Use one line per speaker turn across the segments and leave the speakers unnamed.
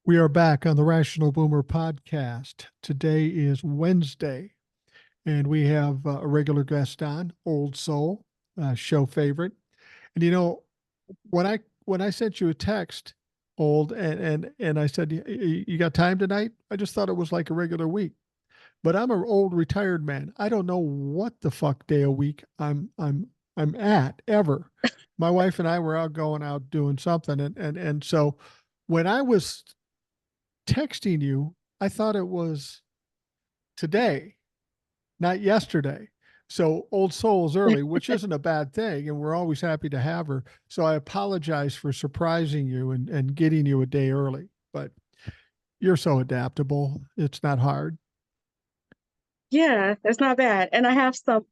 We are back on the Rational Boomer podcast. Today is Wednesday, and we have a regular guest on, Old Soul, show favorite. And when I sent you a text, Old, and I said, You got time tonight?" I just thought it was like a regular week. But I'm an old retired man. I don't know what the fuck day of week I'm at ever. My wife and I were out going out doing something, and so when I was texting you, I thought it was today, not yesterday. So Old Soul's early, which isn't a bad thing, and we're always happy to have her. So I apologize for surprising you and getting you a day early, but you're so adaptable. It's not hard.
Yeah, that's not bad. And I have some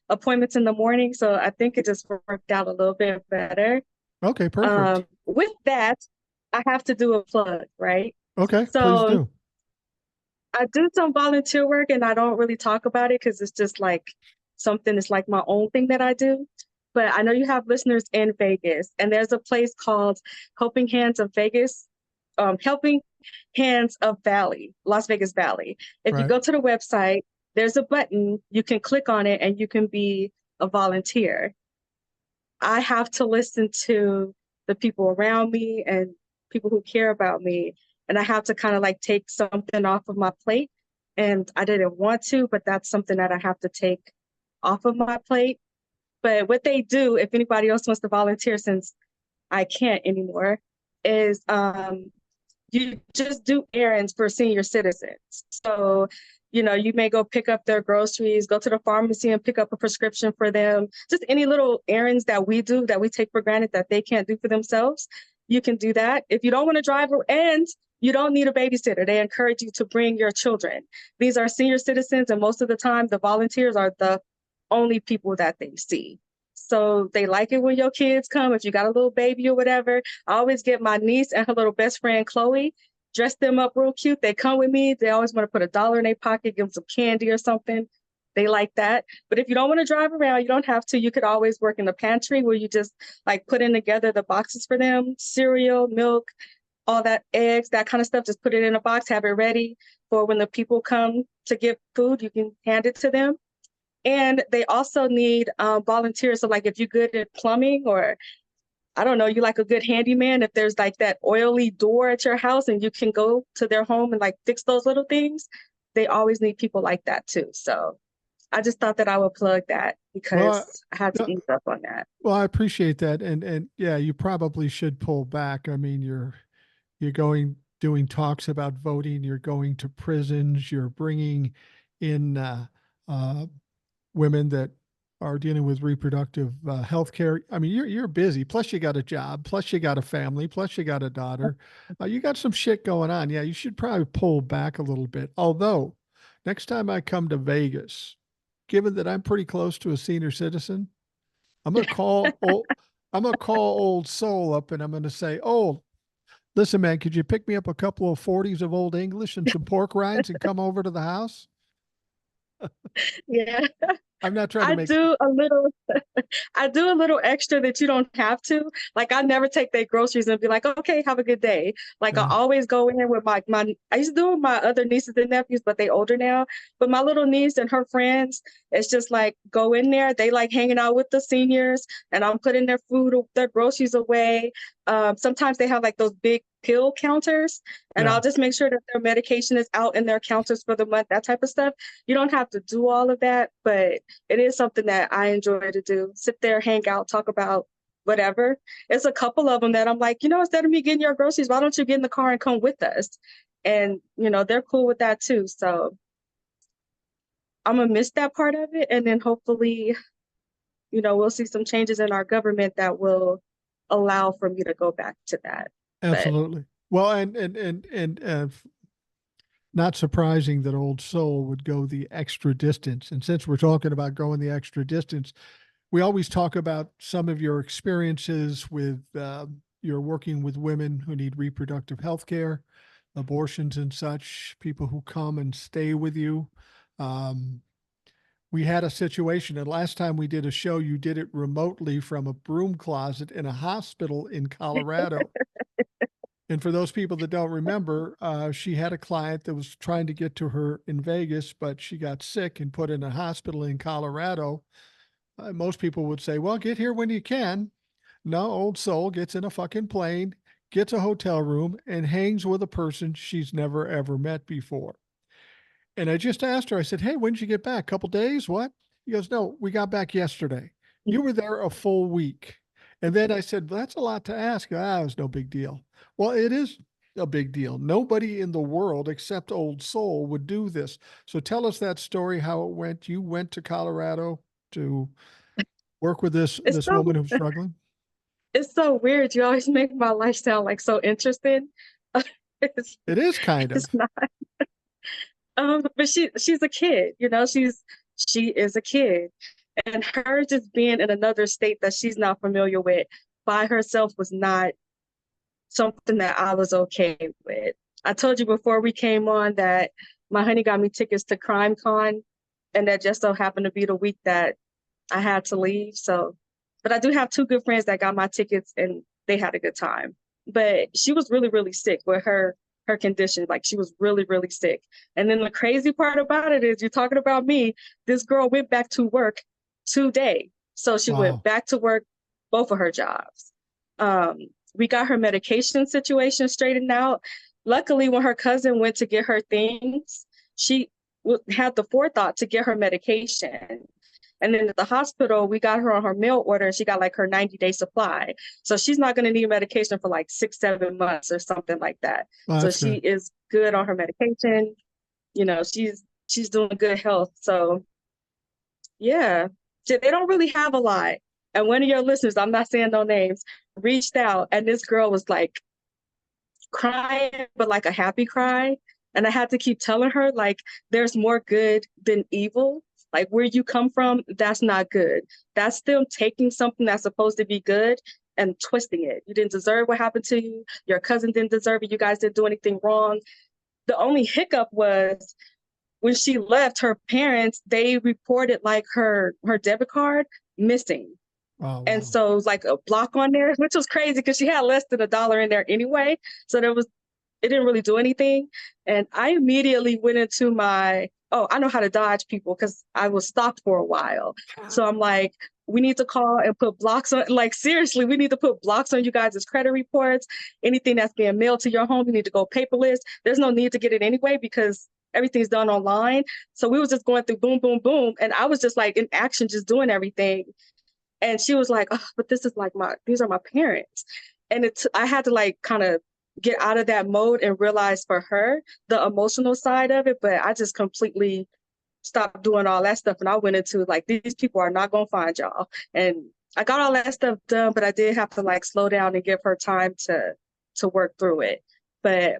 appointments in the morning, so I think it just worked out a little bit better.
Okay, perfect.
With that, I have to do a plug, right?
Okay, please
So
do.
I do some volunteer work and I don't really talk about it because it's just like something that's like my own thing that I do. But I know you have listeners in Vegas, and there's a place called Helping Hands of Vegas, Helping Hands of Valley, Las Vegas Valley. If you
Right.
go to the website, there's a button, you can click on it and you can be a volunteer. I have to listen to the people around me and people who care about me. And I have to kind of like take something off of my plate. And I didn't want to, but that's something that I have to take off of my plate. But what they do, if anybody else wants to volunteer, since I can't anymore, is you just do errands for senior citizens. So, you may go pick up their groceries, go to the pharmacy and pick up a prescription for them. Just any little errands that we do that we take for granted that they can't do for themselves. You can do that. If you don't want to drive, and you don't need a babysitter, they encourage you to bring your children. These are senior citizens, and most of the time, the volunteers are the only people that they see. So they like it when your kids come. If you got a little baby or whatever, I always get my niece and her little best friend, Chloe, dress them up real cute. They come with me. They always want to put $1 in their pocket, give them some candy or something. They like that. But if you don't want to drive around, you don't have to. You could always work in the pantry where you just like put in together the boxes for them, cereal, milk, all that, eggs, that kind of stuff. Just put it in a box, have it ready for when the people come to get food, you can hand it to them. And they also need volunteers. So like if you're good at plumbing, or I don't know, you like a good handyman, if there's like that oily door at your house and you can go to their home and like fix those little things, they always need people like that too. So I just thought that I would plug that
Well,
because I had to
no,
ease up on that.
well, I appreciate that, and yeah, you probably should pull back. I mean, you're going doing talks about voting. You're going to prisons. You're bringing in uh, women that are dealing with reproductive health care. I mean, you're busy. Plus, you got a job. Plus, you got a family. Plus, you got a daughter. You got some shit going on. Yeah, you should probably pull back a little bit. Although, next time I come to Vegas, given that I'm pretty close to a senior citizen, I'm gonna call old. I'm gonna call Old Soul up, and I'm gonna say, "Old, listen, man, could you pick me up a couple of 40s of Old English and some pork rinds and come over to the house?"
Yeah,
I'm not trying to
I
make.
do a little I do a little extra that you don't have to. Like I never take their groceries and be like, okay, have a good day. Like I
Yeah.
always go in with my I used to do with my other nieces and nephews, but they older now. But my little niece and her friends, it's just like go in there. They like hanging out with the seniors, and I'm putting their food, their groceries away. Sometimes they have like those big pill counters, and
Yeah.
I'll just make sure that their medication is out in their counters for the month, that type of stuff. You don't have to do all of that, but it is something that I enjoy to do. Sit there, hang out, talk about whatever. It's a couple of them that I'm like, instead of me getting your groceries, why don't you get in the car and come with us? And, they're cool with that too. So I'm going to miss that part of it. And then hopefully, we'll see some changes in our government that will allow for me to go back to that. But
Absolutely. Well, and not surprising that Old Soul would go the extra distance. And since we're talking about going the extra distance, we always talk about some of your experiences with your working with women who need reproductive health care, abortions and such, people who come and stay with you. Um, we had a situation, and last time we did a show, you did it remotely from a broom closet in a hospital in Colorado. And for those people that don't remember, she had a client that was trying to get to her in Vegas, but she got sick and put in a hospital in Colorado. Most people would say, well, get here when you can. No, old soul gets in a fucking plane, gets a hotel room, and hangs with a person she's never ever met before. And I just asked her, I said, hey, when did you get back? Couple days? What? He goes, no, we got back yesterday. You were there a full week. And then I said, well, that's a lot to ask. Ah, it was no big deal. Well, it is a big deal. Nobody in the world except Old Soul would do this. So tell us that story, how it went. You went to Colorado to work with this
It's
this
so
woman who's struggling.
it's so weird. You always make my life sound like so interesting. It's,
It is kind
it's
of.
not. But she's a kid, you know, she is a kid. And her just being in another state that she's not familiar with by herself was not something that I was okay with. I told you before we came on that my honey got me tickets to Crime Con, and that just so happened to be the week that I had to leave. So, but I do have two good friends that got my tickets and they had a good time. But she was really, really sick with her condition. Like she was really, really sick. And then the crazy part about it is you're talking about me. This girl went back to work today. So she went
Wow.
back to work, both of her jobs. Um, we got her medication situation straightened out. Luckily, when her cousin went to get her things, she had the forethought to get her medication. And then at the hospital, we got her on her mail order and she got like her 90-day supply. So she's not going to need medication for like 6-7 months or something like that.
Well,
So
that's
she
good.
is good on her medication. You know, she's doing good health. So yeah, they don't really have a lot. And one of your listeners, I'm not saying no names, reached out and this girl was like crying, but like a happy cry. And I had to keep telling her, like, there's more good than evil. Like, where you come from, that's not good. That's them taking something that's supposed to be good and twisting it. You didn't deserve what happened to you. Your cousin didn't deserve it. You guys didn't do anything wrong. The only hiccup was when she left, her parents, they reported like her debit card missing.
Oh,
And
wow.
so it was like a block on there, which was crazy because she had less than $1 in there anyway. So it didn't really do anything. And I immediately went into I know how to dodge people because I was stopped for a while. So I'm like, we need to call and put blocks on, like, seriously, we need to put blocks on you guys' credit reports. Anything that's being mailed to your home, you need to go paperless. There's no need to get it anyway because everything's done online. So we was just going through boom, boom, boom. And I was just like in action, just doing everything. And she was like, oh, but this is like these are my parents. And I had to like kind of get out of that mode and realize for her the emotional side of it. But I just completely stopped doing all that stuff. And I went into like, these people are not going to find y'all. And I got all that stuff done, but I did have to like slow down and give her time to work through it. But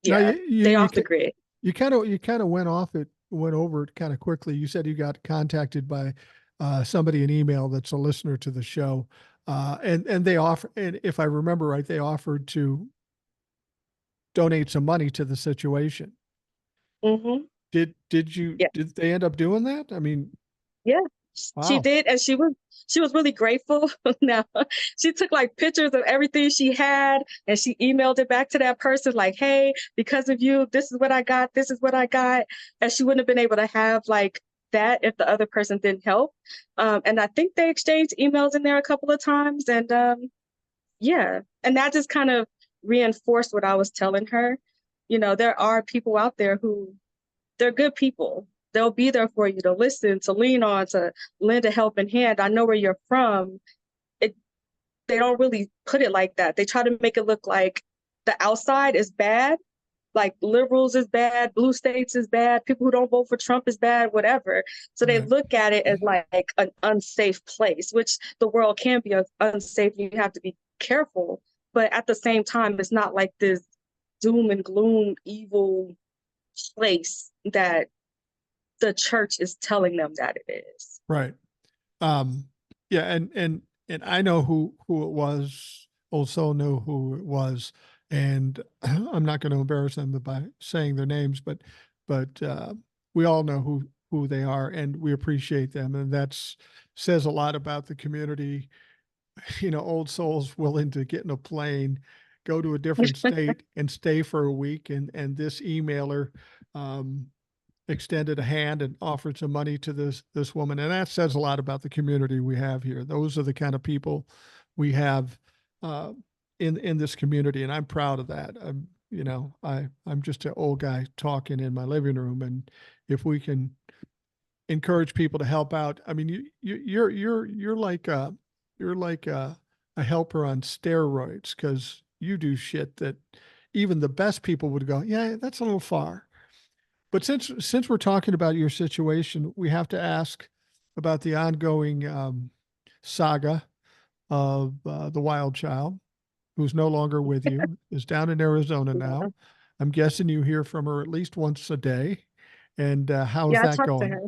Now
yeah, they off the grid.
you kind of went over it kind of quickly. You said you got contacted by somebody, an email that's a listener to the show, and they offer, and if I remember right, they offered to donate some money to the situation.
Mm-hmm.
Did they end up doing that? I mean,
Yeah, she
wow.
did, and she was really grateful. Now, she took like pictures of everything she had, and she emailed it back to that person, like, "Hey, because of you, this is what I got. This is what I got." And she wouldn't have been able to have like that if the other person didn't help. And I think they exchanged emails in there a couple of times, and yeah, and that just kind of reinforced what I was telling her. You know, there are people out there who they're good people. They'll be there for you to listen, to lean on, to lend a helping hand. I know where you're from. It, they don't really put it like that. They try to make it look like the outside is bad, like liberals is bad, blue states is bad, people who don't vote for Trump is bad, whatever. So they
Right.
look at it as like an unsafe place, which the world can be unsafe. You have to be careful. But at the same time, it's not like this doom and gloom, evil place that the church is telling them that it is.
Right. Um, yeah, and I know who it was. Also know who it was, and I'm not going to embarrass them by saying their names, but we all know who they are, and we appreciate them, and that's says a lot about the community. You know, old souls willing to get in a plane, go to a different state and stay for a week. And this emailer extended a hand and offered some money to this woman. And that says a lot about the community we have here. Those are the kind of people we have in this community. And I'm proud of that. I'm just an old guy talking in my living room. And if we can encourage people to help out, I mean, you're like a helper on steroids, because you do shit that even the best people would go, yeah, that's a little far. But since we're talking about your situation, we have to ask about the ongoing saga of the wild child, who's no longer with you, is down in Arizona
Yeah.
now. I'm guessing you hear from her at least once a day. And how is
Yeah, I
that
talked to
going?
her.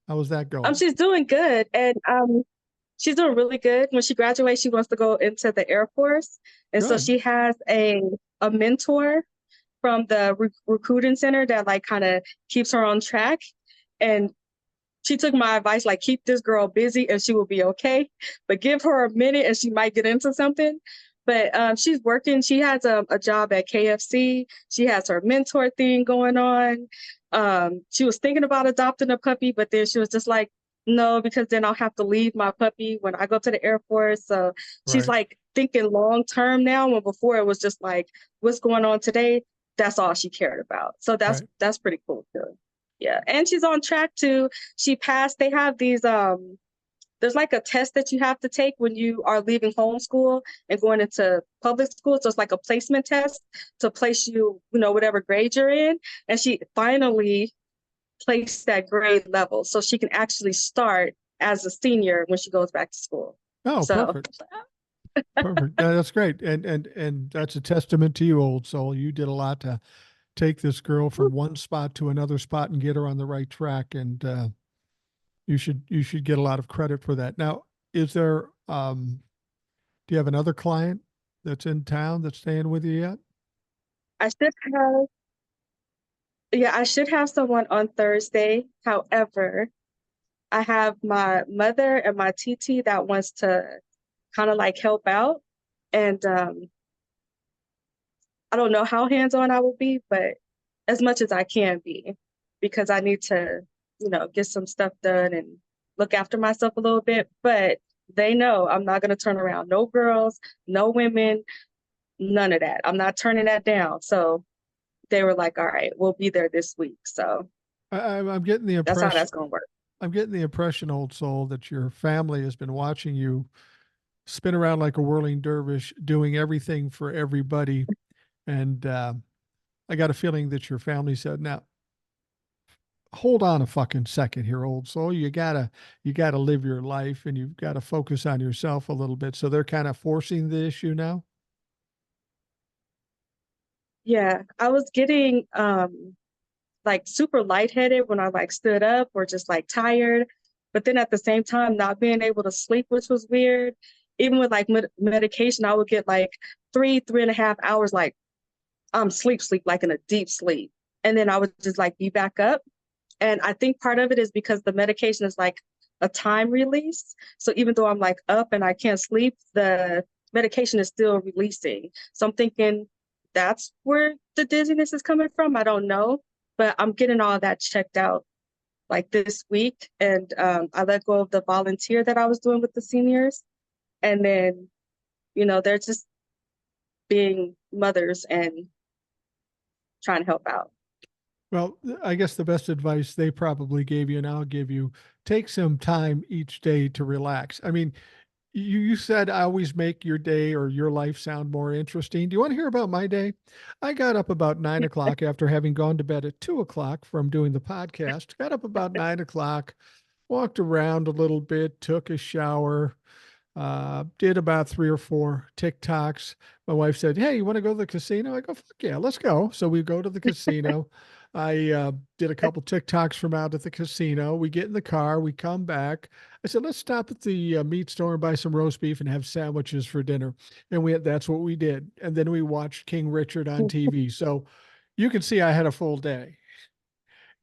How is that going?
She's doing good, and she's doing really good. When she graduates, she wants to go into the Air Force, and so
Good.
she has a mentor from the recruiting center that like kind of keeps her on track. And she took my advice, like, keep this girl busy and she will be okay, but give her a minute and she might get into something. But she's working. She has a job at KFC. She has her mentor thing going on. She was thinking about adopting a puppy, but then she was just like, no, because then I'll have to leave my puppy when I go to the Air Force. So she's
Right.
like thinking long term now, when before it was just like, what's going on today? That's all she cared about. So
Right.
that's pretty cool too. Yeah. And she's on track to, she passed, they have these there's like a test that you have to take when you are leaving homeschool and going into public school. So it's like a placement test to place you, whatever grade you're in. And she finally placed that grade level, so she can actually start as a senior when she goes back to school.
Oh,
So
perfect. Perfect. Yeah, that's great. And that's a testament to you, old soul. You did a lot to take this girl from one spot to another spot and get her on the right track. And you should get a lot of credit for that. Now, is there do you have another client that's in town that's staying with you yet?
I should have, yeah, I should have someone on Thursday. However, I have my mother and my TT that wants to kind of like help out. And I don't know how hands-on I will be, but as much as I can be, because I need to, get some stuff done and look after myself a little bit. But they know I'm not going to turn around no girls, no women, none of that. I'm not turning that down. So they were like, all right, we'll be there this week. So
I'm getting the
that's how
impression.
that's going to work.
I'm getting the impression, old soul, that your family has been watching you spin around like a whirling dervish, doing everything for everybody. And I got a feeling that your family said, "Now, hold on a fucking second here, old soul. You gotta live your life, and you've got to focus on yourself a little bit." So they're kind of forcing the issue now.
Yeah, I was getting like super lightheaded when I like stood up, or just like tired. But then at the same time, not being able to sleep, which was weird. Even with like medication, I would get like 3.5 hours, like sleep, like in a deep sleep. And then I would just like be back up. And I think part of it is because the medication is like a time release. So even though I'm like up and I can't sleep, the medication is still releasing. So I'm thinking that's where the dizziness is coming from. I don't know, but I'm getting all that checked out like this week. And I let go of the volunteer that I was doing with the seniors. And then, they're just being mothers and trying to help out.
Well, I guess the best advice they probably gave you, and I'll give you, take some time each day to relax. I mean, you said I always make your day or your life sound more interesting. Do you want to hear about my day? I got up about 9 o'clock after having gone to bed at 2 o'clock from doing the podcast. Got up about 9 o'clock, walked around a little bit, took a shower, did about 3 or 4 TikToks. My wife said, "Hey, you want to go to the casino?" I go, "Fuck yeah, let's go." So we go to the casino. I did a couple TikToks from out at the casino. We get in the car, we come back. I said, "Let's stop at the meat store and buy some roast beef and have sandwiches for dinner." And that's what we did. And then we watched King Richard on TV. So you can see I had a full day.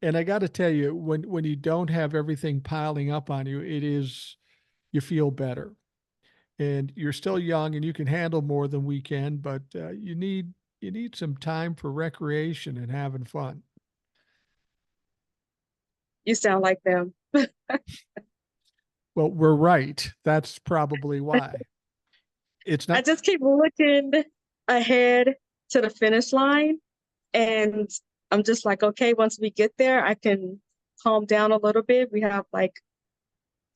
And I got to tell you, when you don't have everything piling up on you, you feel better. and you're still young and you can handle more than we can, but you need some time for recreation and having fun.
You sound like them.
Well, we're right. That's probably why. It's
I
not.
just keep looking ahead to the finish line, and I'm just like, okay, once we get there, I can calm down a little bit. We have like,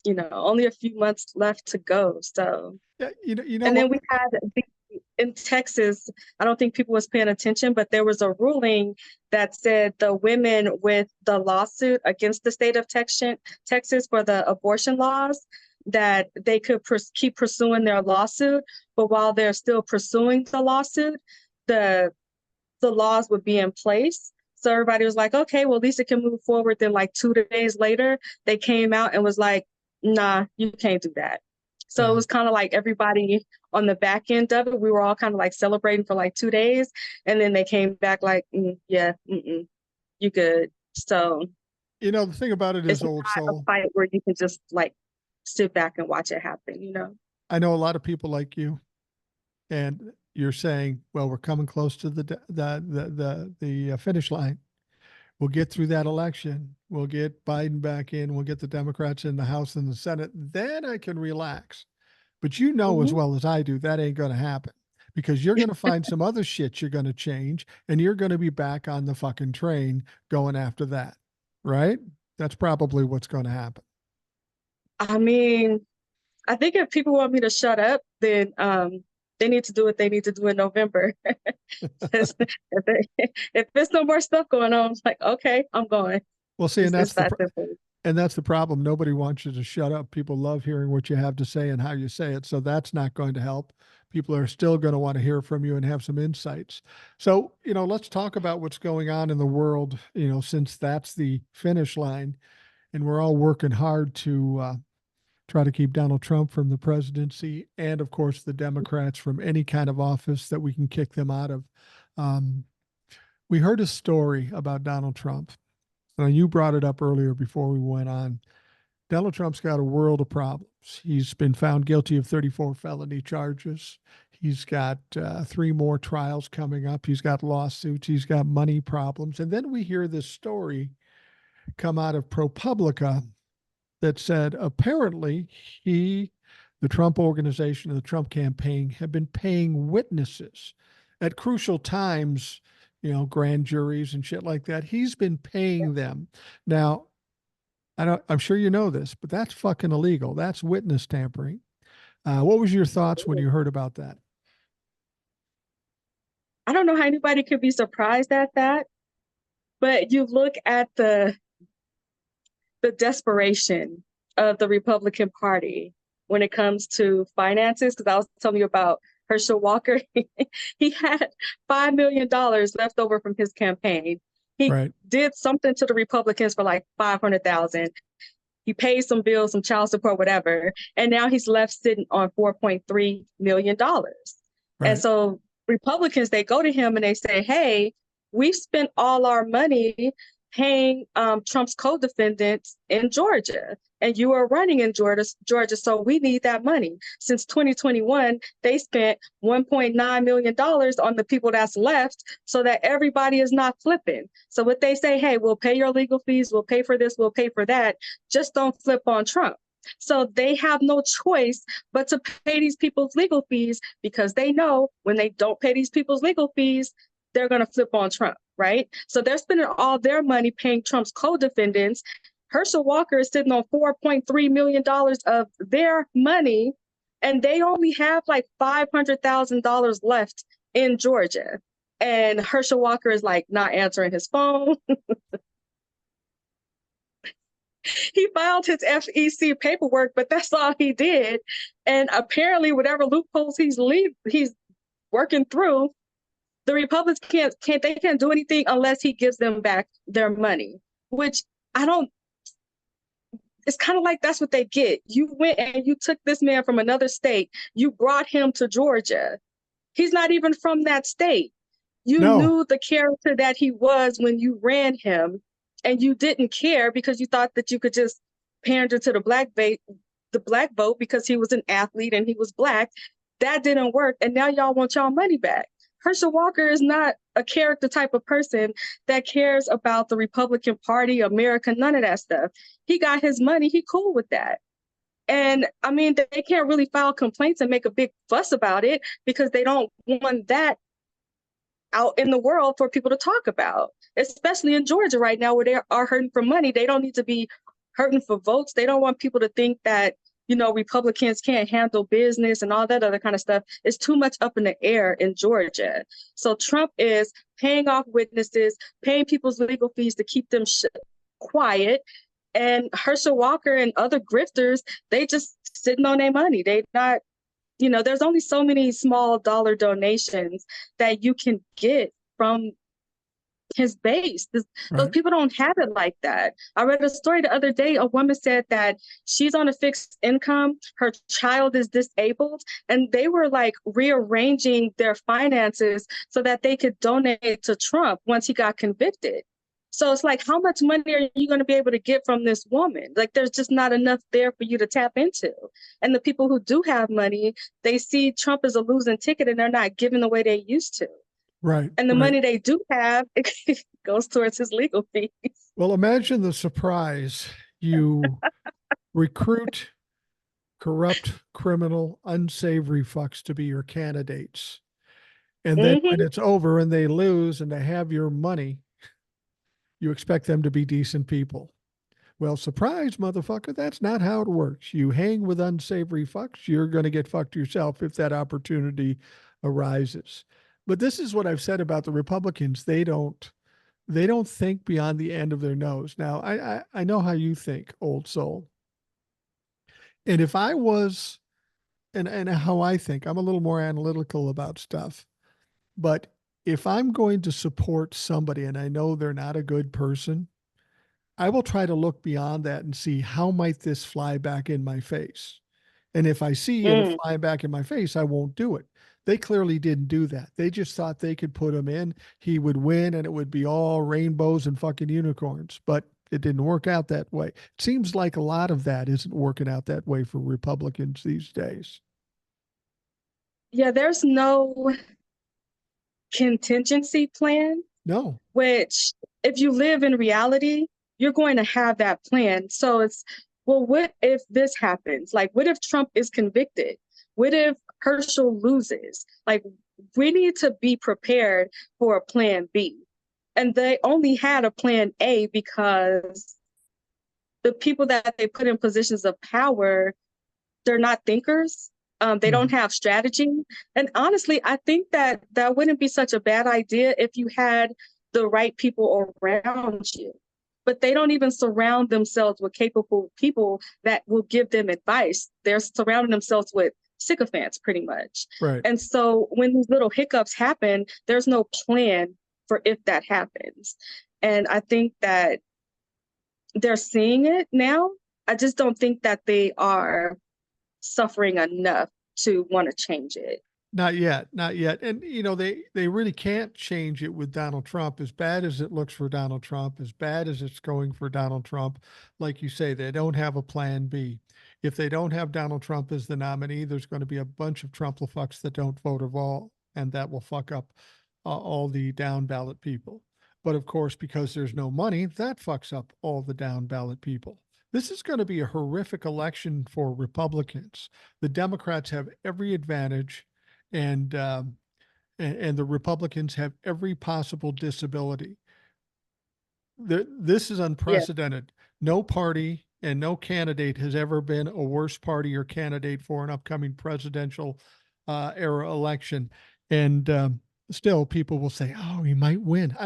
only a few months left to go. So,
Yeah, you know
and
what?
then we had in Texas, I don't think people was paying attention, but there was a ruling that said the women with the lawsuit against the state of Texas for the abortion laws, that they could keep pursuing their lawsuit, but while they're still pursuing the lawsuit, the laws would be in place. So everybody was like, okay, well, at least it can move forward. Then like 2 days later, they came out and was like, nah, you can't do that. So it was kind of like everybody on the back end of it, we were all kind of like celebrating for like 2 days. And then they came back like, yeah, you good. So
The thing about it
it's
is,
not
Old
a
Soul,
fight where you can just like sit back and watch it happen.
I know a lot of people like you, and you're saying, well, we're coming close to the finish line. We'll get through that election. We'll get Biden back in. We'll get the Democrats in the House and the Senate. Then I can relax. But you know as well as I do, that ain't going to happen, because you're going to find some other shit you're going to change, and you're going to be back on the fucking train going after that. Right? That's probably what's going to happen.
I mean, I think if people want me to shut up, then they need to do what they need to do in November. if there's no more stuff going on, it's like, okay, I'm going.
Well, see, and
It's
that's the
that simple.
and that's the problem. Nobody wants you to shut up. People love hearing what you have to say and how you say it. So that's not going to help. People are still going to want to hear from you and have some insights. So, let's talk about what's going on in the world, since that's the finish line, and we're all working hard to try to keep Donald Trump from the presidency, and of course the Democrats from any kind of office that we can kick them out of. Um, we heard a story about Donald Trump. Now, you brought it up earlier before we went on. Donald Trump's got a world of problems. He's been found guilty of 34 felony charges. He's got 3 more trials coming up. He's got lawsuits. He's got money problems. And then we hear this story come out of ProPublica that said apparently the Trump organization and the Trump campaign have been paying witnesses at crucial times, grand juries and shit like that. He's been paying them. Now, I'm sure you know this, but that's fucking illegal. That's witness tampering. What was your thoughts when you heard about that?
I don't know how anybody could be surprised at that, but you look at the desperation of the Republican Party when it comes to finances, because I was telling you about Herschel Walker. He had $5 million left over from his campaign. He did something to the Republicans for like $500,000. He paid some bills, some child support, whatever, and now he's left sitting on $4.3 million. And so Republicans, they go to him and they say, hey, we've spent all our money paying Trump's co-defendants in Georgia, and you are running in Georgia, so we need that money. Since 2021, they spent $1.9 million on the people that's left so that everybody is not flipping. So what they say, hey, we'll pay your legal fees, we'll pay for this, we'll pay for that, just don't flip on Trump. So they have no choice but to pay these people's legal fees, because they know when they don't pay these people's legal fees, they're going to flip on Trump, right? So they're spending all their money paying Trump's co-defendants. Herschel Walker is sitting on $4.3 million of their money, and they only have like $500,000 left in Georgia. And Herschel Walker is like not answering his phone. He filed his FEC paperwork, but that's all he did. And apparently, whatever loopholes he's working through, the Republicans can't do anything unless he gives them back their money, which it's kind of like that's what they get. You went and you took this man from another state. You brought him to Georgia. He's not even from that state. You knew the character that he was when you ran him, and you didn't care because you thought that you could just pander to the the black vote because he was an athlete and he was black. That didn't work. And now y'all want y'all money back. Herschel Walker is not a character type of person that cares about the Republican Party, America, none of that stuff. He got his money. He cool with that. And I mean, they can't really file complaints and make a big fuss about it because they don't want that out in the world for people to talk about, especially in Georgia right now where they are hurting for money. They don't need to be hurting for votes. They don't want people to think that, you know, Republicans can't handle business and all that other kind of stuff. It's too much up in the air in Georgia. So Trump is paying off witnesses, paying people's legal fees to keep them quiet. And Herschel Walker and other grifters, they just sitting on their money. They not, you know, there's only so many small dollar donations that you can get from his base. Those people don't have it like that. I read a story the other day. A woman said that she's on a fixed income. Her child is disabled. And they were like rearranging their finances so that they could donate to Trump once he got convicted. So it's like, how much money are you going to be able to get from this woman? Like, there's just not enough there for you to tap into. And the people who do have money, they see Trump as a losing ticket and they're not giving the way they used to.
Right.
And the money they do have, it goes towards his legal fees.
Well, imagine the surprise. You recruit corrupt, criminal, unsavory fucks to be your candidates. And then when it's over and they lose and they have your money, you expect them to be decent people. Well, surprise, motherfucker, that's not how it works. You hang with unsavory fucks, you're going to get fucked yourself if that opportunity arises. But this is what I've said about the Republicans. They don't think beyond the end of their nose. Now, I know how you think, old soul. And if I was, and how I think, I'm a little more analytical about stuff. But if I'm going to support somebody and I know they're not a good person, I will try to look beyond that and see how might this fly back in my face. And if I see it fly back in my face, I won't do it. They clearly didn't do that. They just thought they could put him in, he would win, and it would be all rainbows and fucking unicorns. But it didn't work out that way. It seems like a lot of that isn't working out that way for Republicans these days.
Yeah, there's no contingency plan.
No.
Which, if you live in reality, you're going to have that plan. So it's, well, what if this happens? Like, what if Trump is convicted? What if Herschel loses? Like, we need to be prepared for a plan B. And they only had a plan A because the people that they put in positions of power, they're not thinkers. They don't have strategy. And honestly, I think that that wouldn't be such a bad idea if you had the right people around you. But they don't even surround themselves with capable people that will give them advice. They're surrounding themselves with sycophants, pretty much.
Right.
And so when these little hiccups happen, there's no plan for if that happens. And I think that they're seeing it now. I just don't think that they are suffering enough to want to change it.
Not yet, not yet. And, you know, they really can't change it with Donald Trump. As bad as it looks for Donald Trump, as bad as it's going for Donald Trump, like you say, they don't have a plan B. If they don't have Donald Trump as the nominee, there's going to be a bunch of Trump-fucks that don't vote at all, and that will fuck up all the down ballot people. But of course, because there's no money, that fucks up all the down ballot people. This is going to be a horrific election for Republicans. The Democrats have every advantage, and the Republicans have every possible disability. This is unprecedented. No party and no candidate has ever been a worse party or candidate for an upcoming presidential era election. And still, people will say, "Oh, he might win."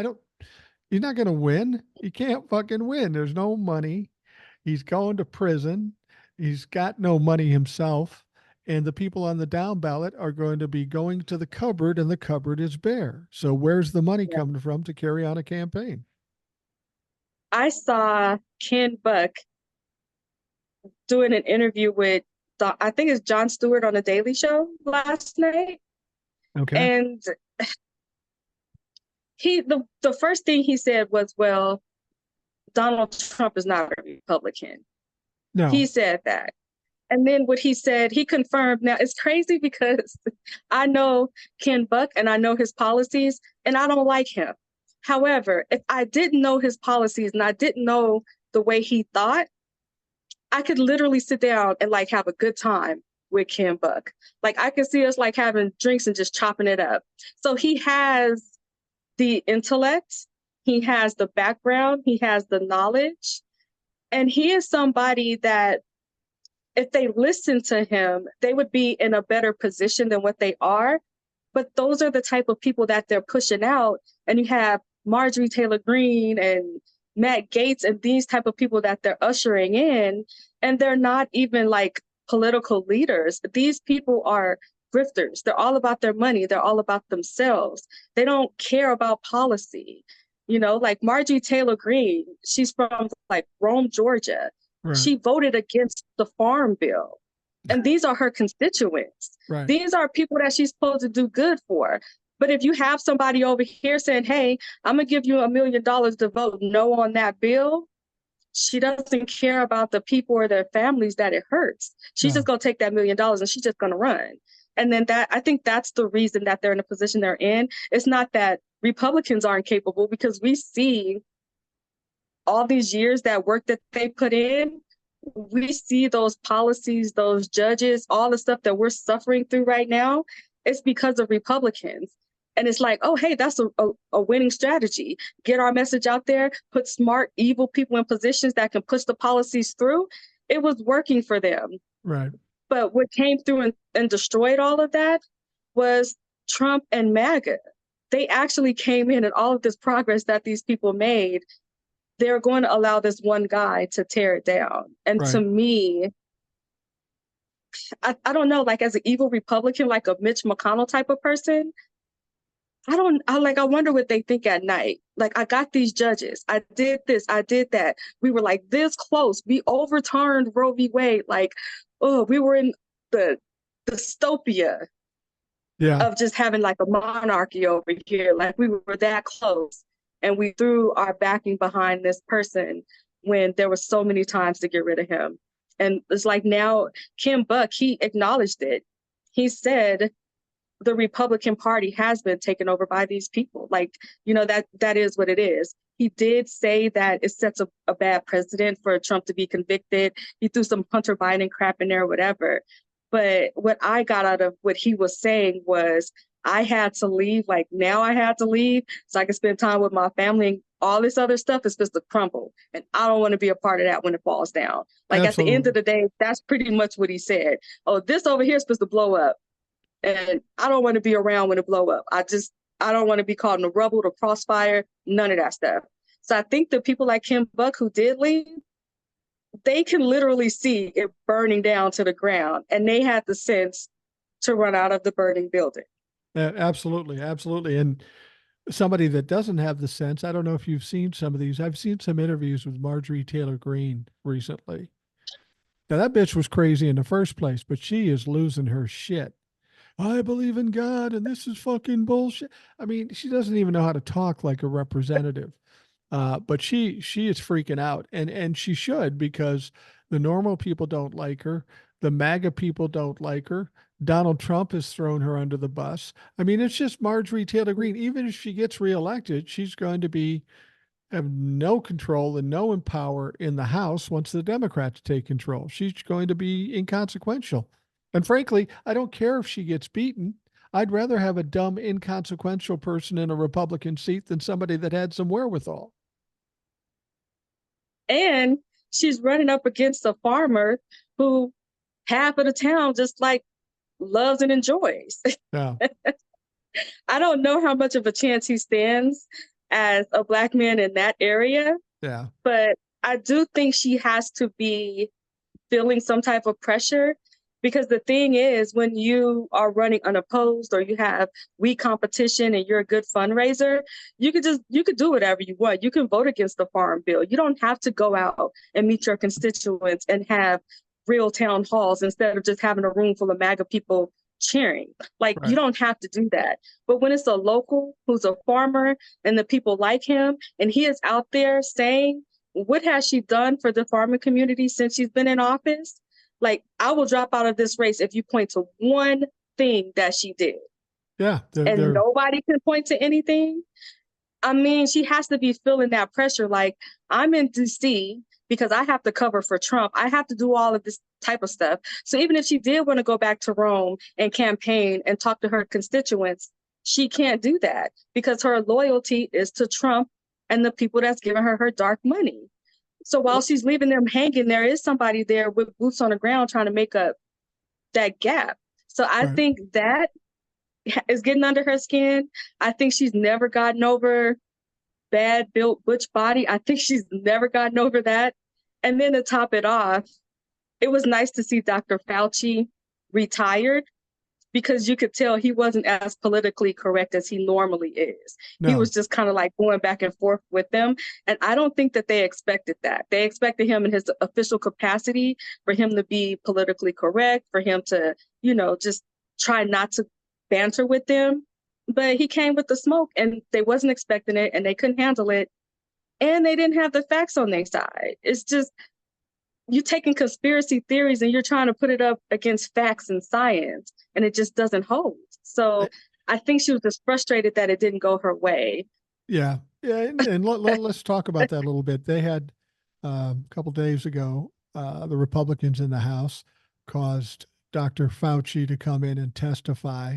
He's not going to win. He can't fucking win. There's no money. He's going to prison. He's got no money himself. And the people on the down ballot are going to be going to the cupboard, and the cupboard is bare. So where's the money coming from to carry on a campaign?
I saw Ken Buck doing an interview with, I think it's Jon Stewart on The Daily Show last night.
Okay.
And the first thing he said was, well, Donald Trump is not a Republican.
No.
He said that. And then what he said, he confirmed. Now it's crazy because I know Ken Buck and I know his policies and I don't like him. However, if I didn't know his policies and I didn't know the way he thought, I could literally sit down and like have a good time with Ken Buck. Like I could see us like having drinks and just chopping it up. So he has the intellect, he has the background, he has the knowledge, and he is somebody that if they listened to him, they would be in a better position than what they are. But those are the type of people that they're pushing out. And you have Marjorie Taylor Greene and Matt Gaetz and these type of people that they're ushering in. And they're not even like political leaders. These people are grifters. They're all about their money. They're all about themselves. They don't care about policy. You know, like Marjorie Taylor Greene, she's from like Rome, Georgia.
Right.
She voted against the farm bill. And these are her constituents.
Right.
These are people that she's supposed to do good for. But if you have somebody over here saying, hey, I'm going to give you $1 million to vote no on that bill, she doesn't care about the people or their families that it hurts. She's just going to take that $1 million and she's just going to run. And then I think that's the reason that they're in the position they're in. It's not that Republicans aren't capable, because we see all these years that work that they put in, we see those policies, those judges, all the stuff that we're suffering through right now. It's because of Republicans. And it's like, oh, hey, that's a winning strategy. Get our message out there, put smart, evil people in positions that can push the policies through. It was working for them.
Right.
But what came through and destroyed all of that was Trump and MAGA. They actually came in, and all of this progress that these people made, they're going to allow this one guy to tear it down. And to me, I don't know, like as an evil Republican, like a Mitch McConnell type of person, I wonder what they think at night. Like, I got these judges. I did this. I did that. We were like this close. We overturned Roe v. Wade. Like, oh, we were in the dystopia of just having like a monarchy over here. Like, we were that close. And we threw our backing behind this person when there were so many times to get rid of him. And it's like now, Kim Buck, he acknowledged it. He said, the Republican Party has been taken over by these people. Like, you know, that is what it is. He did say that it sets a bad precedent for Trump to be convicted. He threw some Hunter Biden crap in there, whatever. But what I got out of what he was saying was, I had to leave. Like, now I had to leave so I can spend time with my family, and all this other stuff is supposed to crumble. And I don't want to be a part of that when it falls down. Like, Absolutely. At the end of the day, that's pretty much what he said. Oh, this over here is supposed to blow up. And I don't want to be around when it blow up. I don't want to be caught in the rubble, the crossfire, none of that stuff. So I think the people like Kim Buck who did leave, they can literally see it burning down to the ground. And they had the sense to run out of the burning building.
Absolutely. Absolutely. And somebody that doesn't have the sense, I don't know if you've seen some of these. I've seen some interviews with Marjorie Taylor Greene recently. Now, that bitch was crazy in the first place, but she is losing her shit. I believe in God and this is fucking bullshit. I mean, she doesn't even know how to talk like a representative. But she is freaking out, and she should, because the normal people don't like her. The MAGA people don't like her. Donald Trump has thrown her under the bus. I mean, it's just Marjorie Taylor Greene. Even if she gets reelected, she's going to have no control and no power in the House once the Democrats take control. She's going to be inconsequential. And frankly, I don't care if she gets beaten. I'd rather have a dumb, inconsequential person in a Republican seat than somebody that had some wherewithal.
And she's running up against a farmer who half of the town just like loves and enjoys.
Yeah.
I don't know how much of a chance he stands as a Black man in that area.
Yeah.
But I do think she has to be feeling some type of pressure. Because the thing is, when you are running unopposed or you have weak competition and you're a good fundraiser, you could do whatever you want. You can vote against the farm bill. You don't have to go out and meet your constituents and have real town halls instead of just having a room full of MAGA people cheering. Like, right. You don't have to do that. But when it's a local who's a farmer and the people like him, and he is out there saying, what has she done for the farming community since she's been in office? Like, I will drop out of this race if you point to one thing that she did.
Yeah.
And nobody can point to anything. I mean, she has to be feeling that pressure. Like, I'm in DC because I have to cover for Trump. I have to do all of this type of stuff. So even if she did want to go back to Rome and campaign and talk to her constituents, she can't do that because her loyalty is to Trump and the people that's giving her dark money. So while she's leaving them hanging, there is somebody there with boots on the ground trying to make up that gap. So I think that is getting under her skin. I think she's never gotten over bad built butch body. I think she's never gotten over that. And then to top it off, it was nice to see Dr. Fauci retired because you could tell he wasn't as politically correct as he normally is.
No.
He was just kind of like going back and forth with them. And I don't think that they expected that. They expected him in his official capacity for him to be politically correct, for him to, just try not to banter with them. But he came with the smoke and they wasn't expecting it and they couldn't handle it. And they didn't have the facts on their side. It's just, you're taking conspiracy theories and you're trying to put it up against facts and science, and it just doesn't hold. So I think she was just frustrated that it didn't go her way.
Yeah. Yeah. And let's talk about that a little bit. They had a couple days ago, the Republicans in the House caused Dr. Fauci to come in and testify.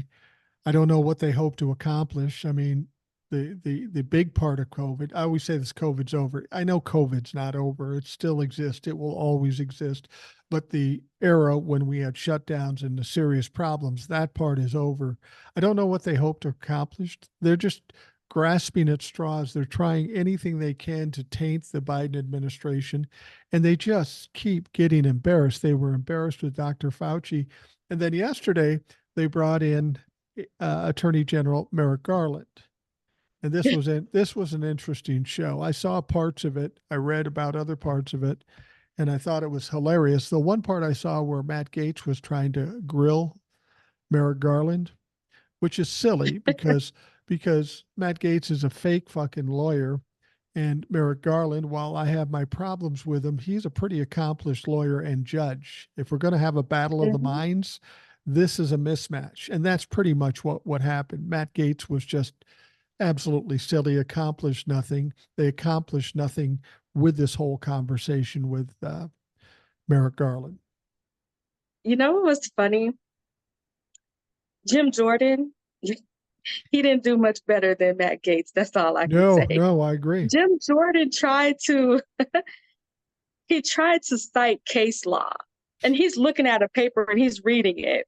I don't know what they hope to accomplish. I mean, the big part of COVID, I always say this COVID's over. I know COVID's not over. It still exists. It will always exist. But the era when we had shutdowns and the serious problems, that part is over. I don't know what they hope to accomplish. They're just grasping at straws. They're trying anything they can to taint the Biden administration. And they just keep getting embarrassed. They were embarrassed with Dr. Fauci. And then yesterday, they brought in Attorney General Merrick Garland. And this was an interesting show. I saw parts of it. I read about other parts of it, and I thought it was hilarious. The one part I saw where Matt Gaetz was trying to grill Merrick Garland, which is silly because Matt Gaetz is a fake fucking lawyer, and Merrick Garland, while I have my problems with him, he's a pretty accomplished lawyer and judge. If we're going to have a battle of the minds, this is a mismatch, and that's pretty much what happened. Matt Gaetz was just absolutely silly, accomplished nothing. They accomplished nothing with this whole conversation with Merrick Garland.
You know what was funny? Jim Jordan, he didn't do much better than Matt Gaetz. That's all I can say.
No, I agree.
Jim Jordan tried to cite case law, and he's looking at a paper and he's reading it.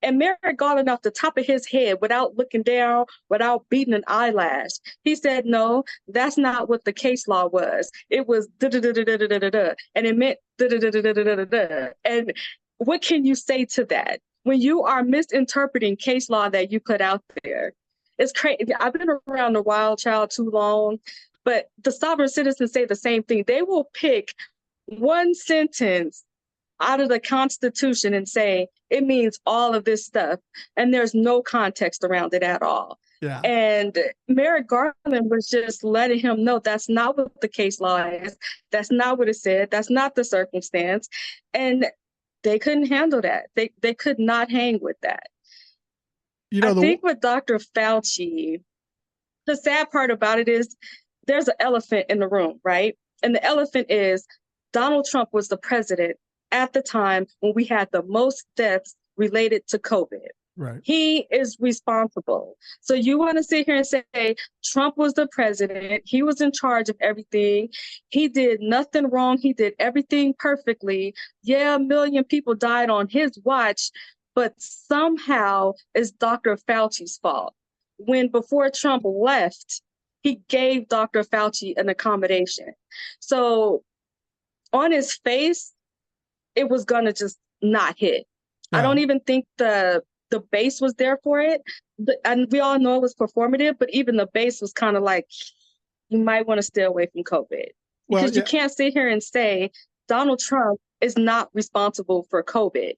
And Merrick Garland, off the top of his head, without looking down, without beating an eyelash, he said, no, that's not what the case law was. It was da-da-da-da-da-da-da-da, and it meant da-da-da-da-da-da-da. And what can you say to that? When you are misinterpreting case law that you put out there, it's crazy. I've been around the wild child too long, but the sovereign citizens say the same thing. They will pick one sentence out of the Constitution and say it means all of this stuff, and there's no context around it at all.
Yeah.
And Merrick Garland was just letting him know that's not what the case law is. That's not what it said. That's not the circumstance. And they couldn't handle that. They could not hang with that. I think with Dr. Fauci, the sad part about it is there's an elephant in the room, right? And the elephant is Donald Trump was the president at the time when we had the most deaths related to COVID.
Right.
He is responsible. So you want to sit here and say Trump was the president. He was in charge of everything. He did nothing wrong. He did everything perfectly. Yeah, 1 million people died on his watch, but somehow it's Dr. Fauci's fault. When before Trump left, he gave Dr. Fauci an accommodation. So on his face, it was going to just not hit. Yeah. I don't even think the base was there for it. And we all know it was performative, but even the base was kind of like, you might want to stay away from COVID. Because you can't sit here and say Donald Trump is not responsible for COVID.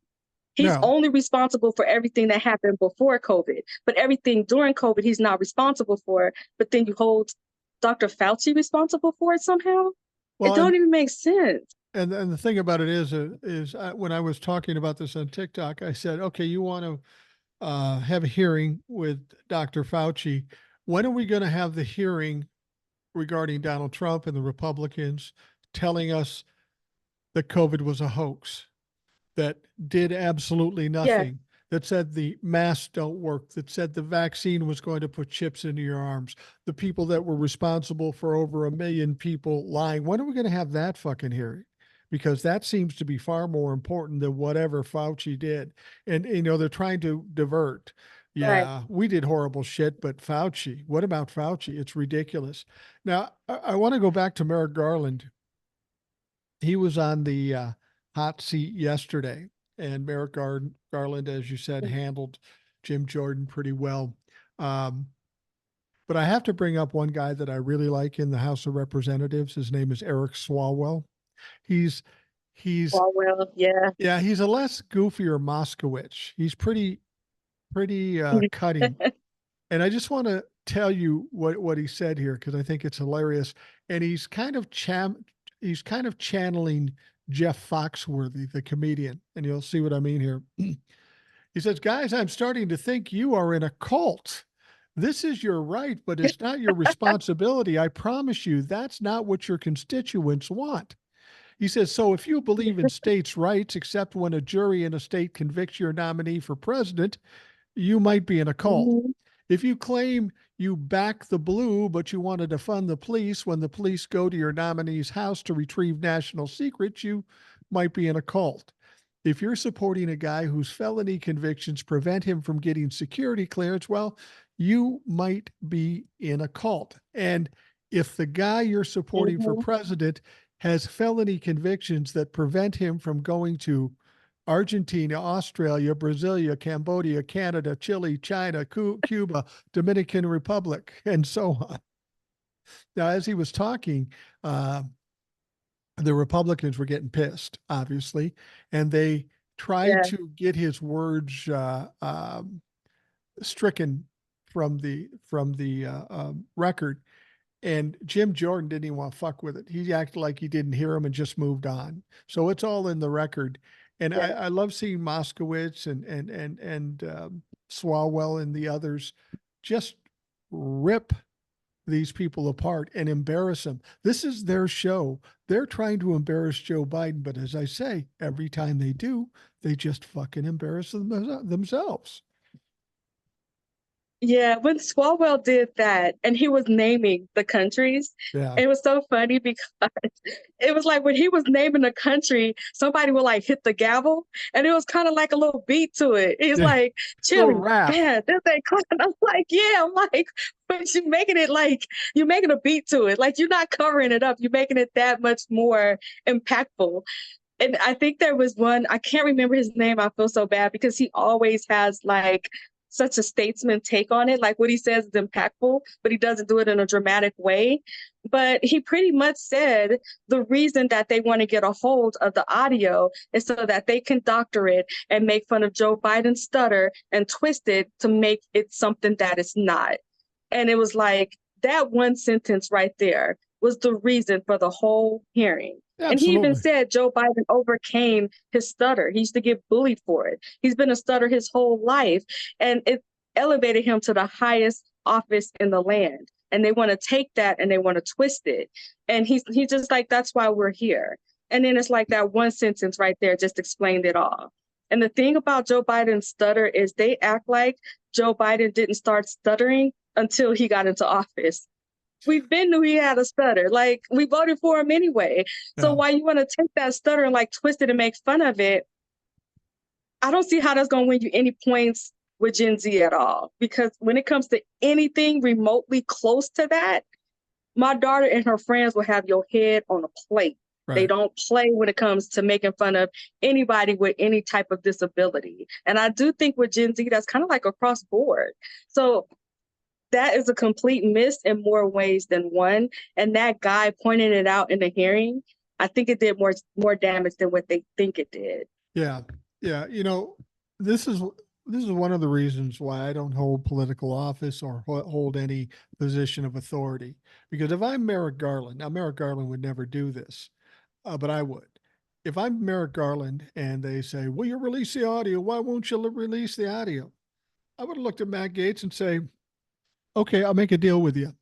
He's only responsible for everything that happened before COVID. But everything during COVID, he's not responsible for. But then you hold Dr. Fauci responsible for it somehow? Well, it don't even make sense.
And the thing about it is when I was talking about this on TikTok, I said, okay, you want to have a hearing with Dr. Fauci. When are we going to have the hearing regarding Donald Trump and the Republicans telling us that COVID was a hoax, that did absolutely
Yeah,
nothing, that said the masks don't work, that said the vaccine was going to put chips into your arms, the people that were responsible for over 1 million people lying? When are we going to have that fucking hearing? Because that seems to be far more important than whatever Fauci did. And, they're trying to divert.
right.
Yeah, we did horrible shit, but Fauci, what about Fauci? It's ridiculous. Now, I want to go back to Merrick Garland. He was on the hot seat yesterday, and Merrick Garland, as you said, handled Jim Jordan pretty well. Um, but I have to bring up one guy that I really like in the House of Representatives. His name is Eric Swalwell. He's he's
Well, yeah.
yeah, he's a less goofier Moskowitz. He's pretty cutting. And I just want to tell you what he said here because I think it's hilarious. And he's kind of channeling Jeff Foxworthy, the comedian, and you'll see what I mean here. He says, "Guys, I'm starting to think you are in a cult. This is your right, but it's not your responsibility. I promise you, that's not what your constituents want." He says, "So if you believe in states' rights, except when a jury in a state convicts your nominee for president, you might be in a cult.
Mhm.
If you claim you back the blue, but you want to defund the police when the police go to your nominee's house to retrieve national secrets, you might be in a cult. If you're supporting a guy whose felony convictions prevent him from getting security clearance, well, you might be in a cult. And if the guy you're supporting for
Mhm.
president has felony convictions that prevent him from going to Argentina, Australia, Brasilia, Cambodia, Canada, Chile, China, Cuba, Dominican Republic, and so on. Now, as he was talking, uh, the Republicans were getting pissed, obviously, and they tried
Yeah,
to get his words stricken from the record. And Jim Jordan didn't even want to fuck with it. He acted like he didn't hear him and just moved on. So it's all in the record. And
yeah.
I love seeing Moskowitz and Swalwell and the others just rip these people apart and embarrass them. This is their show. They're trying to embarrass Joe Biden, but as I say, every time they do, they just fucking embarrass themselves.
Yeah, when Swalwell did that and he was naming the countries,
Yeah.
it was so funny because it was like when he was naming the country, somebody would like hit the gavel and it was kind of like a little beat to it. He's
Yeah.
like,
Little
Chile,
rap.
man, this ain't close. I'm like, yeah, I'm like, but you're making it like you're making a beat to it. Like you're not covering it up. You're making it that much more impactful. And I think there was one, I can't remember his name. I feel so bad because he always has like such a statesman take on it. Like what he says is impactful, but he doesn't do it in a dramatic way. But he pretty much said the reason that they want to get a hold of the audio is so that they can doctor it and make fun of Joe Biden's stutter and twist it to make it something that it's not. And it was like that one sentence right there was the reason for the whole hearing. And he even
Absolutely.
said Joe Biden overcame his stutter. He used to get bullied for it. He's been a stutter his whole life. And it elevated him to the highest office in the land. And they want to take that and they want to twist it. And he's just like, that's why we're here. And then it's like that one sentence right there just explained it all. And the thing about Joe Biden's stutter is they act like Joe Biden didn't start stuttering until he got into office. We've been knew he had a stutter. Like we voted for him anyway. So
Yeah.
why you want to take that stutter and like twist it and make fun of it? I don't see how that's going to win you any points with Gen Z at all. Because when it comes to anything remotely close to that, my daughter and her friends will have your head on a plate. They
Right.
don't play when it comes to making fun of anybody with any type of disability. And I do think with Gen Z, that's kind of like across board. So that is a complete miss in more ways than one. And that guy pointing it out in the hearing, I think it did more damage than what they think it did.
Yeah. Yeah. This is this is one of the reasons why I don't hold political office or hold any position of authority. Because if I'm Merrick Garland, now Merrick Garland would never do this, but I would. if I'm Merrick Garland and they say, will you release the audio? Why won't you release the audio? I would have looked at Matt Gaetz and say, okay, I'll make a deal with you.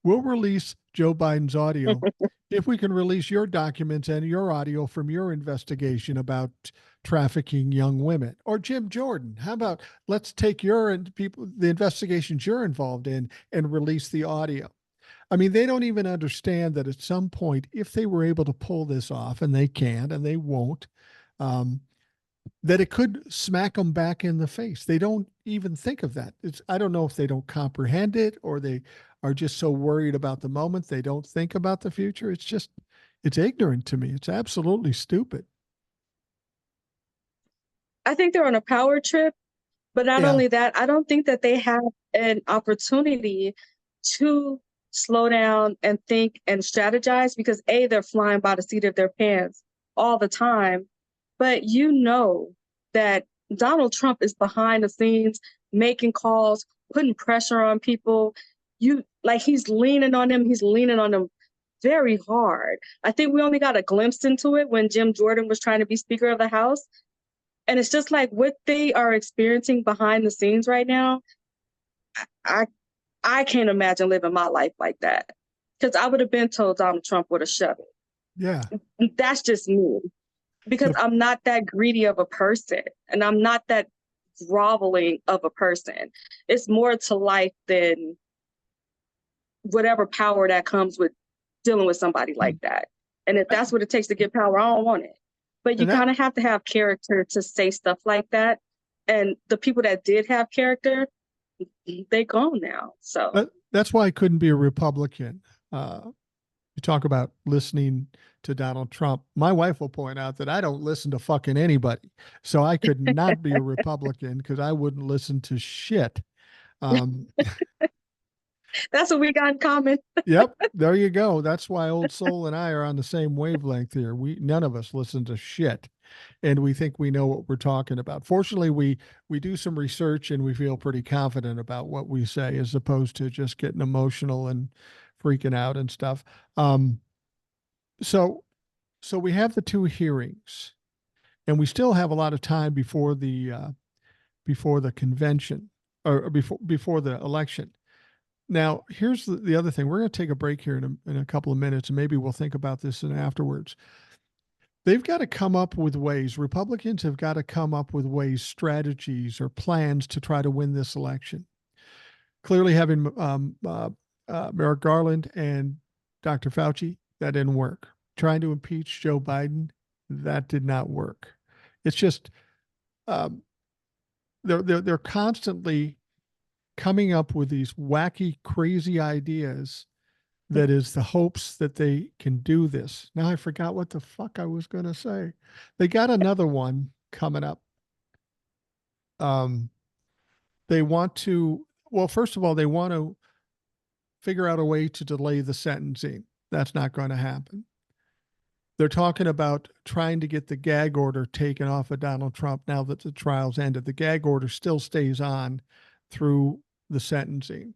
We'll release Joe Biden's audio if we can release your documents and your audio from your investigation about trafficking young women. Or Jim Jordan, how about let's take the investigations you're involved in and release the audio? I mean, they don't even understand that at some point, if they were able to pull this off, and they can't and they won't, um, that it could smack them back in the face. They don't even think of that. I don't know if they don't comprehend it or they are just so worried about the moment they don't think about the future. It's ignorant to me. It's absolutely stupid.
I think they're on a power trip, but not
Yeah.
only that, I don't think that they have an opportunity to slow down and think and strategize because A, they're flying by the seat of their pants all the time. But you know that Donald Trump is behind the scenes making calls, putting pressure on people. He's leaning on them, very hard. I think we only got a glimpse into it when Jim Jordan was trying to be Speaker of the House. And it's just like what they are experiencing behind the scenes right now. I I can't imagine living my life like that because I would have been told Donald Trump would have shut
Yeah.
it. That's just me because
The,
I'm not that greedy of a person and I'm not that groveling of a person. It's more to life than whatever power that comes with dealing with somebody like that. And if that's what it takes to get power, I don't want it. But you
and that
kind of have to have character to say stuff like that. And the people that did have character, they gone now. So
that's why I couldn't be a Republican. You talk about listening to Donald Trump. My wife will point out that I don't listen to fucking anybody. So I could not be a Republican because I wouldn't listen to shit. Um,
that's what we got in common.
yep, there you go. That's why Old Soul and I are on the same wavelength here. None of us listen to shit, and we think we know what we're talking about. Fortunately, we do some research and we feel pretty confident about what we say, as opposed to just getting emotional and freaking out and stuff. Um, so so we have the two hearings, and we still have a lot of time before the convention or before the election. Now, here's the other thing. We're going to take a break here in a couple of minutes, and maybe we'll think about this in afterwards. They've got to come up with ways. Republicans have got to come up with ways, strategies, or plans to try to win this election. Clearly, having Merrick Garland and Dr. Fauci, that didn't work. Trying to impeach Joe Biden, that did not work. It's just um, they're constantly coming up with these wacky, crazy ideas that is the hopes that they can do this. Now I forgot what the fuck I was going to say. They got another one coming up. Um, they want to, well, first of all, they want to figure out a way to delay the sentencing. That's not going to happen. They're talking about trying to get the gag order taken off of Donald Trump now that the trial's ended. The gag order still stays on through the sentencing.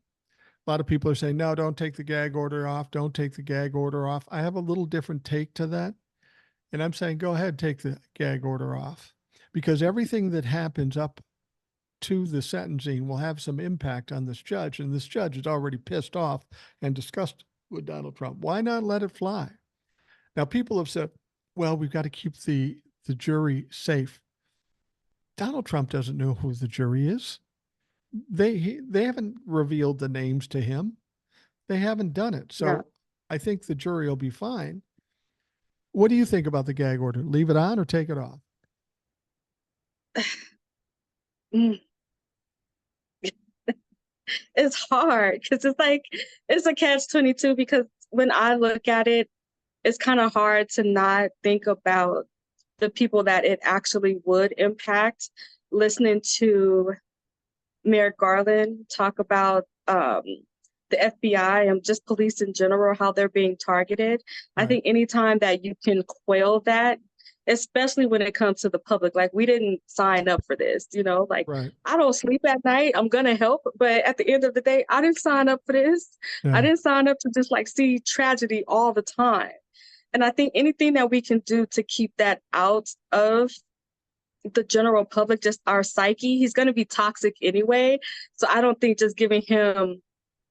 A lot of people are saying, no, don't take the gag order off. Don't take the gag order off. I have a little different take to that. And I'm saying, go ahead, take the gag order off because everything that happens up to the sentencing will have some impact on this judge. And this judge is already pissed off and disgusted with Donald Trump. Why not let it fly? Now, people have said, well, we've got to keep the jury safe. Donald Trump doesn't know who the jury is. They haven't revealed the names to him. They haven't done it. So
No.
I think the jury will be fine. What do you think about the gag order? Leave it on or take it off?
Mm. It's hard because it's a catch-22 because when I look at it, it's kind of hard to not think about the people that it actually would impact. Listening to Merrick Garland talk about the FBI and just police in general, how they're being targeted. I
Right.
think anytime that you can quail that, especially when it comes to the public, like we didn't sign up for this, like
Right.
I don't sleep at night. I'm going to help. But at the end of the day, I didn't sign up for this. I
Yeah.
didn't sign up to just like see tragedy all the time. And I think anything that we can do to keep that out of the general public, just our psyche, he's going to be toxic anyway. So I don't think just giving him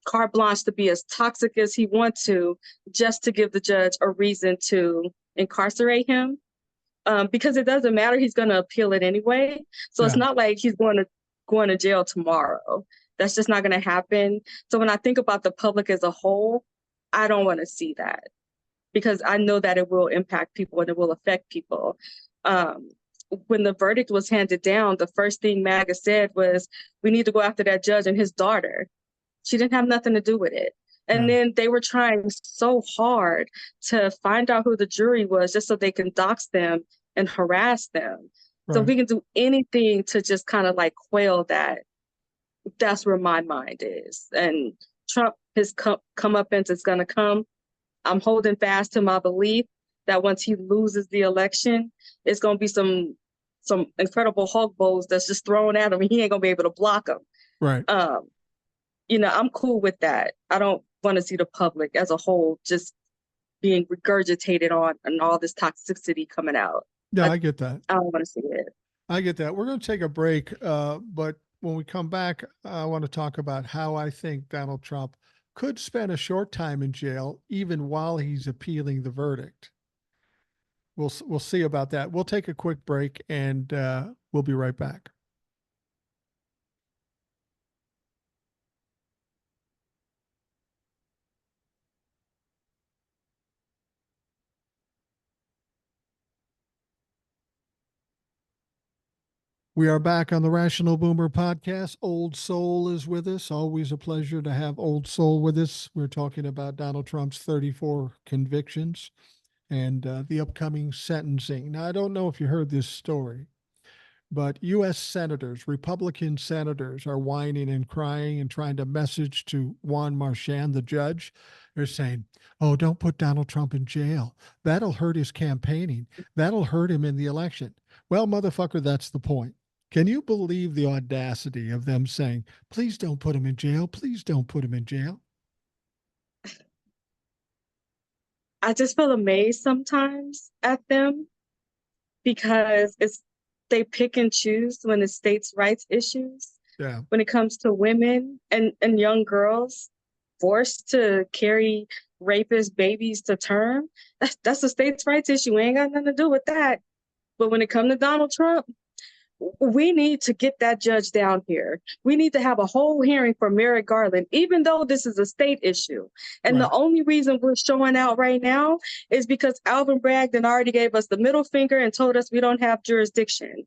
carte blanche to be as toxic as he wants to, just to give the judge a reason to incarcerate him. Because it doesn't matter, he's going to appeal it anyway. So it's not like he's going to jail tomorrow. That's just not going to happen. So when I think about the public as a whole, I don't want to see that, because I know that it will impact people and it will affect people. When the verdict was handed down, the first thing MAGA said was, we need to go after that judge and his daughter. She didn't have nothing to do with it. And then they were trying so hard to find out who the jury was, just so they can dox them and harass them. Right. So we can do anything to just kind of like quail that. That's where my mind is. And Trump, his comeuppance is going to come. I'm holding fast to my belief that once he loses the election, it's going to be some incredible Hulk blows that's just thrown at him, and he ain't going to be able to block them.
Right.
I'm cool with that. I don't want to see the public as a whole just being regurgitated on and all this toxicity coming out.
Yeah, I get that.
I don't want to see it.
I get that. We're going to take a break, but when we come back, I want to talk about how I think Donald Trump could spend a short time in jail, even while he's appealing the verdict. We'll see about that. We'll take a quick break, and we'll be right back. We are back on the Rational Boomer podcast. Old Soul is with us. Always a pleasure to have Old Soul with us. We're talking about Donald Trump's 34 convictions and the upcoming sentencing. Now, I don't know if you heard this story, but U.S. senators, Republican senators, are whining and crying and trying to message to Juan Marchand, the judge. They're saying, oh, don't put Donald Trump in jail. That'll hurt his campaigning. That'll hurt him in the election. Well, motherfucker, that's the point. Can you believe the audacity of them saying, please don't put him in jail. Please don't put him in jail.
I just feel amazed sometimes at them, because they pick and choose when it's states' rights issues.
Yeah.
When it comes to women and young girls forced to carry rapist babies to term, that's a states' rights issue. We ain't got nothing to do with that. But when it comes to Donald Trump, we need to get that judge down here. We need to have a whole hearing for Merrick Garland, even though this is a state issue. And the only reason we're showing out right now is because Alvin Bragg already gave us the middle finger and told us we don't have jurisdiction.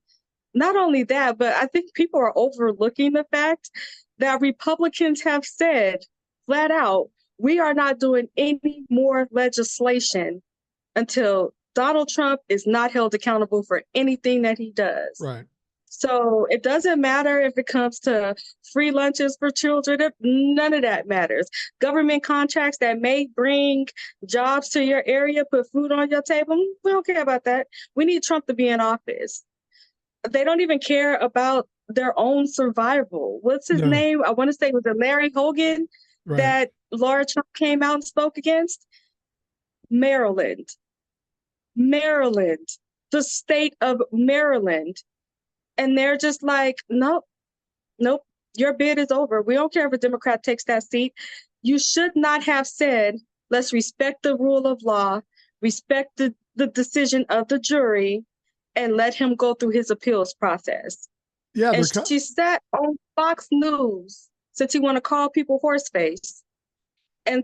Not only that, but I think people are overlooking the fact that Republicans have said flat out, we are not doing any more legislation until Donald Trump is not held accountable for anything that he does.
Right.
So it doesn't matter if it comes to free lunches for children. None of that matters. Government contracts that may bring jobs to your area, put food on your table, we don't care about that. We need Trump to be in office. They don't even care about their own survival. What's his name? I want to say, was it Larry Hogan that Laura Trump came out and spoke against? Maryland, the state of Maryland. And they're just like, nope, your bid is over. We don't care if a Democrat takes that seat. You should not have said, let's respect the rule of law, respect the decision of the jury, and let him go through his appeals process. Yeah, and she sat on Fox News, since he want to call people horseface, and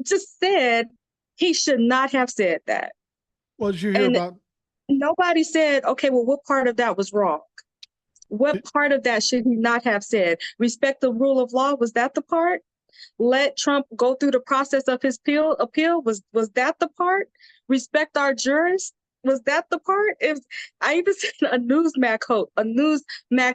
just said he should not have said that.
Well, did you hear about?
Nobody said, okay, well, what part of that was wrong? What part of that should he not have said? Respect the rule of law. Was that the part? Let Trump go through the process of his appeal. Was that the part? Respect our jurists. Was that the part? If I even said a Newsmax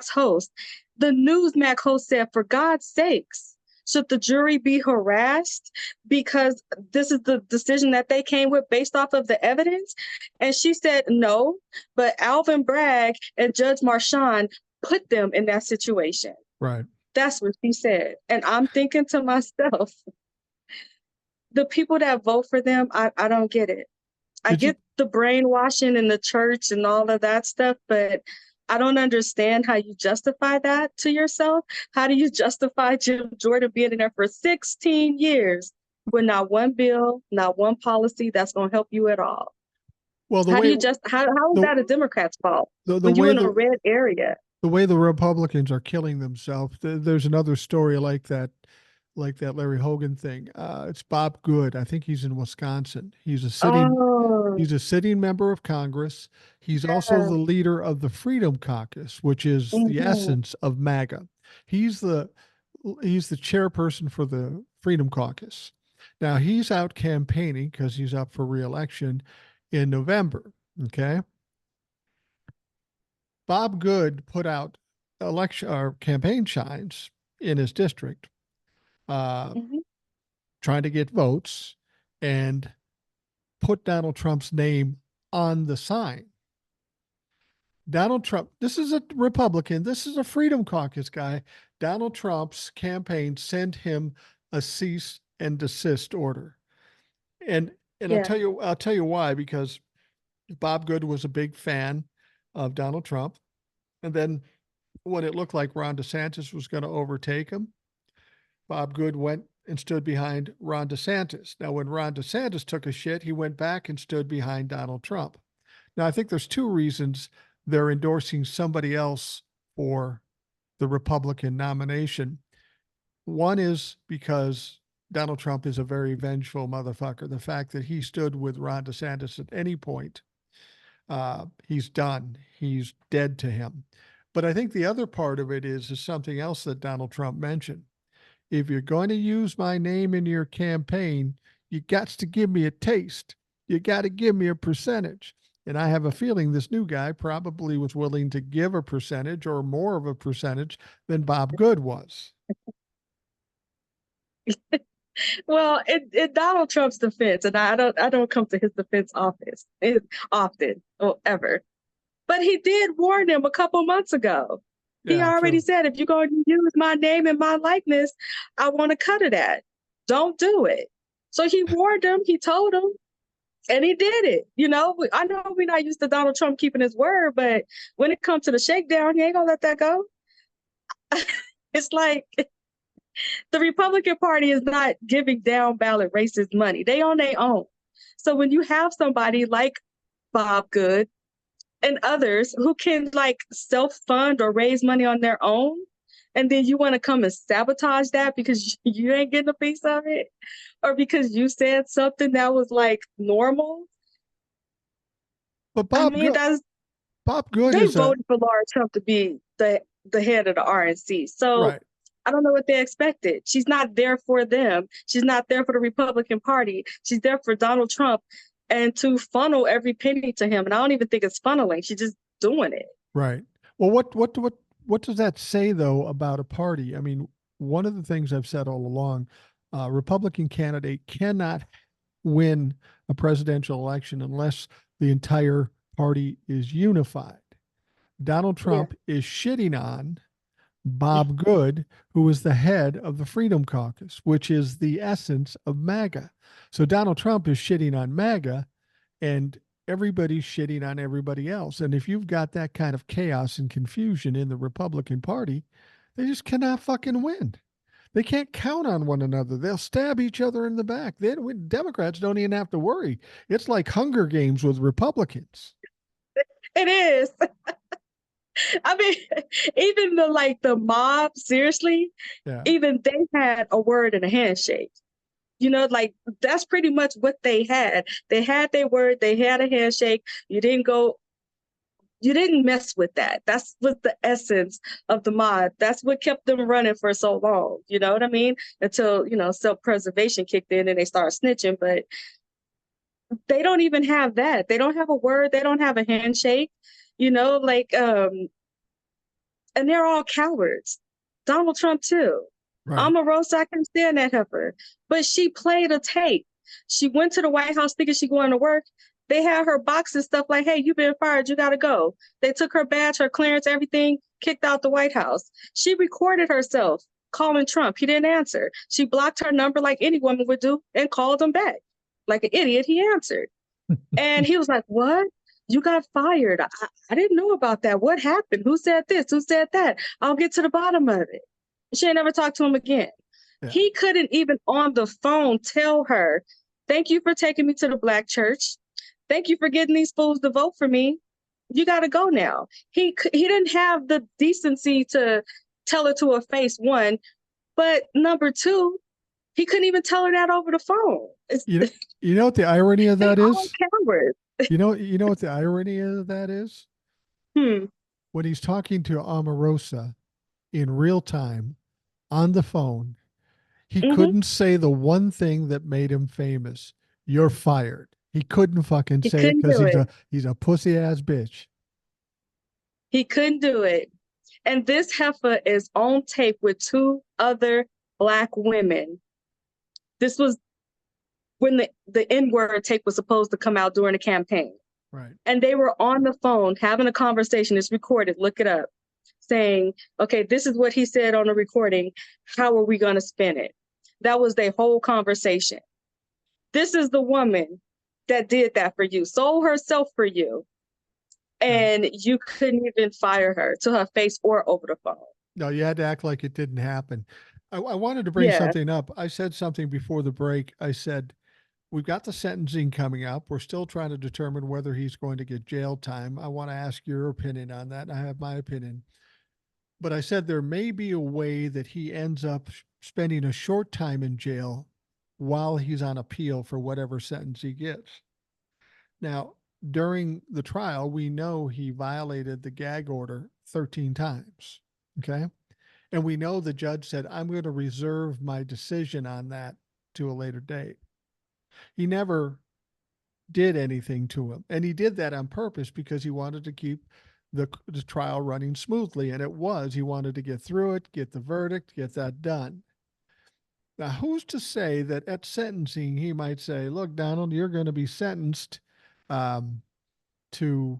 host, the Newsmax host said, for God's sakes, should the jury be harassed because this is the decision that they came with based off of the evidence? And she said, no, but Alvin Bragg and Judge Marchand put them in that situation.
Right.
That's what she said. And I'm thinking to myself, the people that vote for them, I don't get it. I
Did you?
get the brainwashing in the church and all of that stuff, but I don't understand how you justify that to yourself. How do you justify Jim Jordan being in there for 16 years with not one bill, not one policy that's going to help you at all?
Well,
How do you just how is
the
that a Democrat's fault
the
when you're
way
in a red area?
the way the Republicans are killing themselves. There's another story like that Larry Hogan thing. It's Bob Good. I think he's in Wisconsin.
Oh,
He's a sitting member of Congress. He's also
yeah.
the leader of the Freedom Caucus, which is the
Mhm.
essence of MAGA. He's the he's the chairperson for the Freedom Caucus. Now he's out campaigning because he's up for reelection in November. Okay. Bob Good put out election or campaign signs in his district, uh,
Mhm.
trying to get votes and put Donald Trump's name on the sign. Donald Trump, this is a Republican, this is a Freedom Caucus guy. Donald Trump's campaign sent him a cease and desist order. And
Yeah.
I'll tell you why, because Bob Good was a big fan of Donald Trump. And then when it looked like Ron DeSantis was going to overtake him, Bob Good went and stood behind Ron DeSantis. Now, when Ron DeSantis took a shit, he went back and stood behind Donald Trump. Now, I think there's two reasons they're endorsing somebody else for the Republican nomination. One is because Donald Trump is a very vengeful motherfucker. The fact that he stood with Ron DeSantis at any point, he's done. He's dead to him. But I think the other part of it is something else that Donald Trump mentioned. If you're going to use my name in your campaign, you got to give me a taste. You got to give me a percentage. And I have a feeling this new guy probably was willing to give a percentage or more of a percentage than Bob Good was.
Well, in Donald Trump's defense, and I don't come to his defense often or ever, but he did warn them a couple months ago. He
Yeah,
already
true.
said, if you're going to use my name and my likeness, I want to cut it at. Don't do it. So he warned them. He told them, and he did it. I know we're not used to Donald Trump keeping his word, but when it comes to the shakedown, he ain't gonna let that go. It's like the Republican Party is not giving down ballot racist money. They on their own. So when you have somebody like Bob Good and others who can like self-fund or raise money on their own, and then you want to come and sabotage that because you ain't getting a piece of it, or because you said something that was like normal.
But
I mean, that's
Bob Good
they
is a
voted for Laura Trump to be the head of the RNC. So
right.
I don't know what they expected. She's not there for them. She's not there for the Republican Party. She's there for Donald Trump and to funnel every penny to him. And I don't even think it's funneling. She's just doing it.
Right. Well, what does that say though about a party? I mean, one of the things I've said all along, a Republican candidate cannot win a presidential election unless the entire party is unified. Donald
Yeah.
Trump is shitting on Bob Good, who is the head of the Freedom Caucus, which is the essence of MAGA. So Donald Trump is shitting on MAGA, and everybody's shitting on everybody else. And if you've got that kind of chaos and confusion in the Republican Party, they just cannot fucking win. They can't count on one another. They'll stab each other in the back. Democrats don't even have to worry. It's like Hunger Games with Republicans.
It is. I mean, even the mob, seriously,
Yeah,
even they had a word and a handshake. Like that's pretty much what they had. They had their word, they had a handshake. You didn't mess with that. That's what the essence of the mob. That's what kept them running for so long. You know what I mean? Until, self-preservation kicked in and they started snitching. But they don't even have that. They don't have a word, they don't have a handshake, like and they're all cowards. Donald Trump too.
right,
Omarosa, I can stand that heifer. But she played a tape. She went to the White House thinking she going to work. They had her box and stuff like, hey, you've been fired. You got to go. They took her badge, her clearance, everything, kicked out the White House. She recorded herself calling Trump. He didn't answer. She blocked her number like any woman would do and called him back. Like an idiot, he answered. And he was like, what? You got fired. I didn't know about that. What happened? Who said this? Who said that? I'll get to the bottom of it. She ain't never talked to him again.
Yeah.
He couldn't even on the phone tell her, thank you for taking me to the Black church. Thank you for getting these fools to vote for me. You got to go now. He didn't have the decency to tell her to her face, one. But number two, he couldn't even tell her that over the phone.
You know what the irony of that
all
is?
cowards.
You know what the irony of that is?
Hmm.
When he's talking to Omarosa in real time on the phone, he
Mm-hmm.
couldn't say the one thing that made him famous. You're fired. He couldn't fucking
He
say it
couldn't
because
do it.
he's a pussy ass bitch.
He couldn't do it. And this heifer is on tape with two other Black women. This was when the N-word tape was supposed to come out during the campaign.
Right.
And they were on the phone having a conversation. It's recorded. Look it up. Saying, okay, this is what he said on the recording. How are we going to spin it? That was their whole conversation. This is the woman that did that for you, sold herself for you. And you couldn't even fire her to her face or over the phone.
No, you had to act like it didn't happen. I wanted to bring
Yeah.
something up. I said something before the break. I said, we've got the sentencing coming up. We're still trying to determine whether he's going to get jail time. I want to ask your opinion on that. I have my opinion. But I said there may be a way that he ends up spending a short time in jail while he's on appeal for whatever sentence he gets. Now, during the trial, we know he violated the gag order 13 times. Okay. And we know the judge said, I'm going to reserve my decision on that to a later date. He never did anything to him. And he did that on purpose because he wanted to keep the trial running smoothly. And it was, he wanted to get through it, get the verdict, get that done. Now, who's to say that at sentencing, he might say, look, Donald, you're going to be sentenced to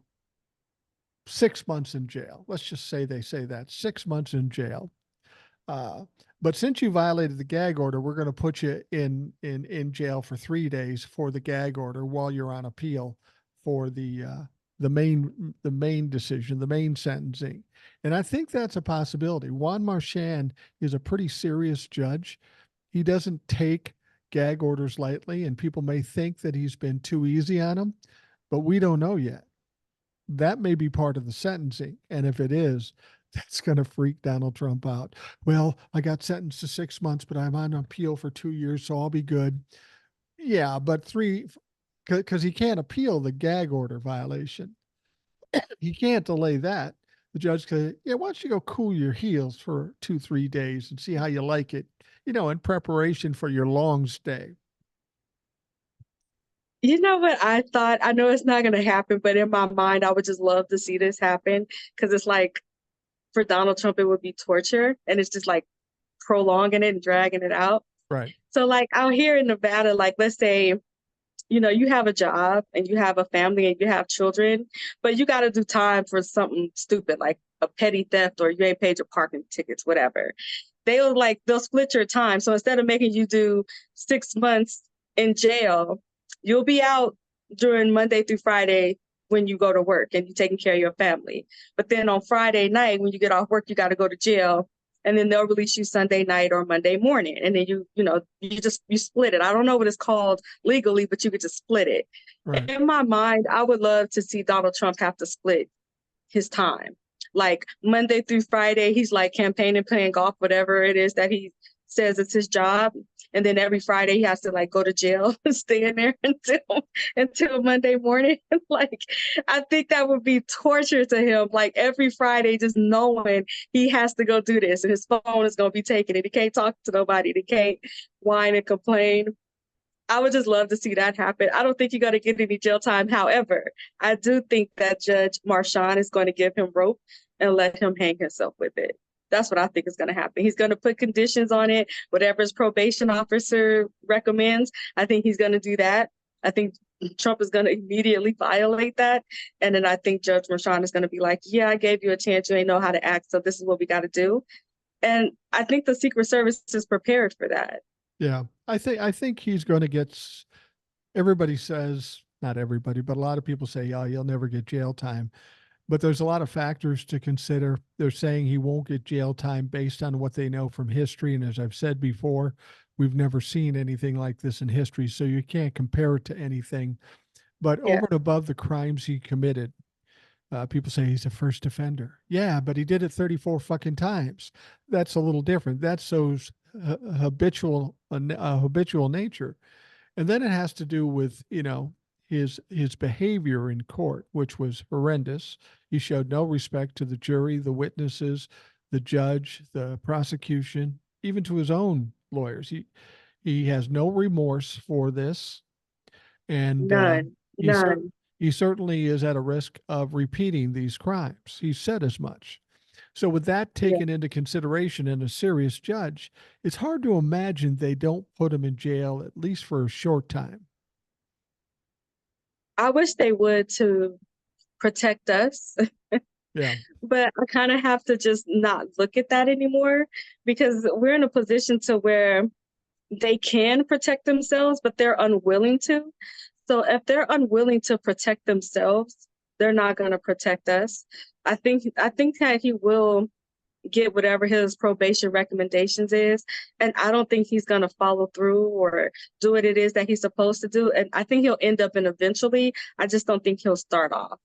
6 months in jail. Let's just say they say that 6 months in jail. But since you violated the gag order, we're going to put you in jail for 3 days for the gag order while you're on appeal for the main decision, the main sentencing. And I think that's a possibility. Juan Marchand is a pretty serious judge. He doesn't take gag orders lightly, and people may think that he's been too easy on him, but we don't know yet. That may be part of the sentencing. And if it is, that's going to freak Donald Trump out. Well, I got sentenced to 6 months, but I'm on appeal for 2 years, so I'll be good. Yeah, but because he can't appeal the gag order violation. He can't delay that. The judge said, yeah, why don't you go cool your heels for 2-3 days and see how you like it, in preparation for your long stay.
You know what I thought? I know it's not going to happen, but in my mind, I would just love to see this happen because it's like for Donald Trump, it would be torture. And it's just like prolonging it and dragging it out.
Right.
So like out here in Nevada, like let's say, you have a job and you have a family and you have children, but you got to do time for something stupid like a petty theft or you ain't paid your parking tickets, whatever. They'll split your time. So instead of making you do 6 months in jail, you'll be out during Monday through Friday when you go to work and you're taking care of your family. But then on Friday night, when you get off work, you got to go to jail. And then they'll release you Sunday night or Monday morning. And then you split it. I don't know what it's called legally, but you could just split it.
Right.
In my mind, I would love to see Donald Trump have to split his time. Like Monday through Friday, he's like campaigning, playing golf, whatever it is that he says it's his job. And then every Friday he has to like go to jail and stay in there until Monday morning. Like, I think that would be torture to him. Like every Friday, just knowing he has to go do this and his phone is going to be taken and he can't talk to nobody. He can't whine and complain. I would just love to see that happen. I don't think you're going to get any jail time. However, I do think that Judge Marchand is going to give him rope and let him hang himself with it. That's what I think is going to happen. He's going to put conditions on it, whatever his probation officer recommends. I think he's going to do that. I think Trump is going to immediately violate that. And then I think Judge Marchand is going to be like, yeah, I gave you a chance. You ain't know how to act. So this is what we got to do. And I think the Secret Service is prepared for that.
Yeah. I think he's going to get, everybody says not everybody, but a lot of people say, oh, you'll never get jail time. But there's a lot of factors to consider. They're saying he won't get jail time based on what they know from history. And as I've said before, we've never seen anything like this in history. So you can't compare it to anything. But
Yeah.
over and above the crimes he committed, people say he's a first offender. Yeah, but he did it 34 fucking times. That's a little different. That's so habitual nature. And then it has to do with, his behavior in court, which was horrendous. He showed no respect to the jury, the witnesses, the judge, the prosecution, even to his own lawyers. He has no remorse for this, and
None.
he cer-
None.
he certainly is at a risk of repeating these crimes. He said as much. So, with that
Yeah.
taken into consideration and a serious judge, it's hard to imagine they don't put him in jail at least for a short time.
I wish they would to protect us,
Yeah.
but I kind of have to just not look at that anymore because we're in a position to where they can protect themselves, but they're unwilling to. So if they're unwilling to protect themselves, they're not going to protect us. I think that he will get whatever his probation recommendations is, and I don't think he's going to follow through or do what it is that he's supposed to do, and I think he'll end up in eventually. I just don't think he'll start off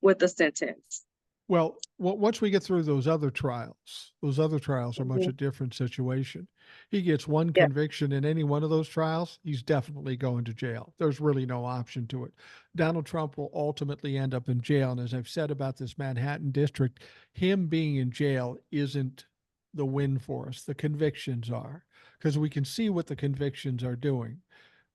with a sentence.
Well, once we get through those other trials are much
Mhm.
a different situation. He gets one
Yeah.
conviction in any one of those trials, he's definitely going to jail. There's really no option to it. Donald Trump will ultimately end up in jail. And as I've said about this Manhattan district, him being in jail isn't the win for us. The convictions are, because we can see what the convictions are doing.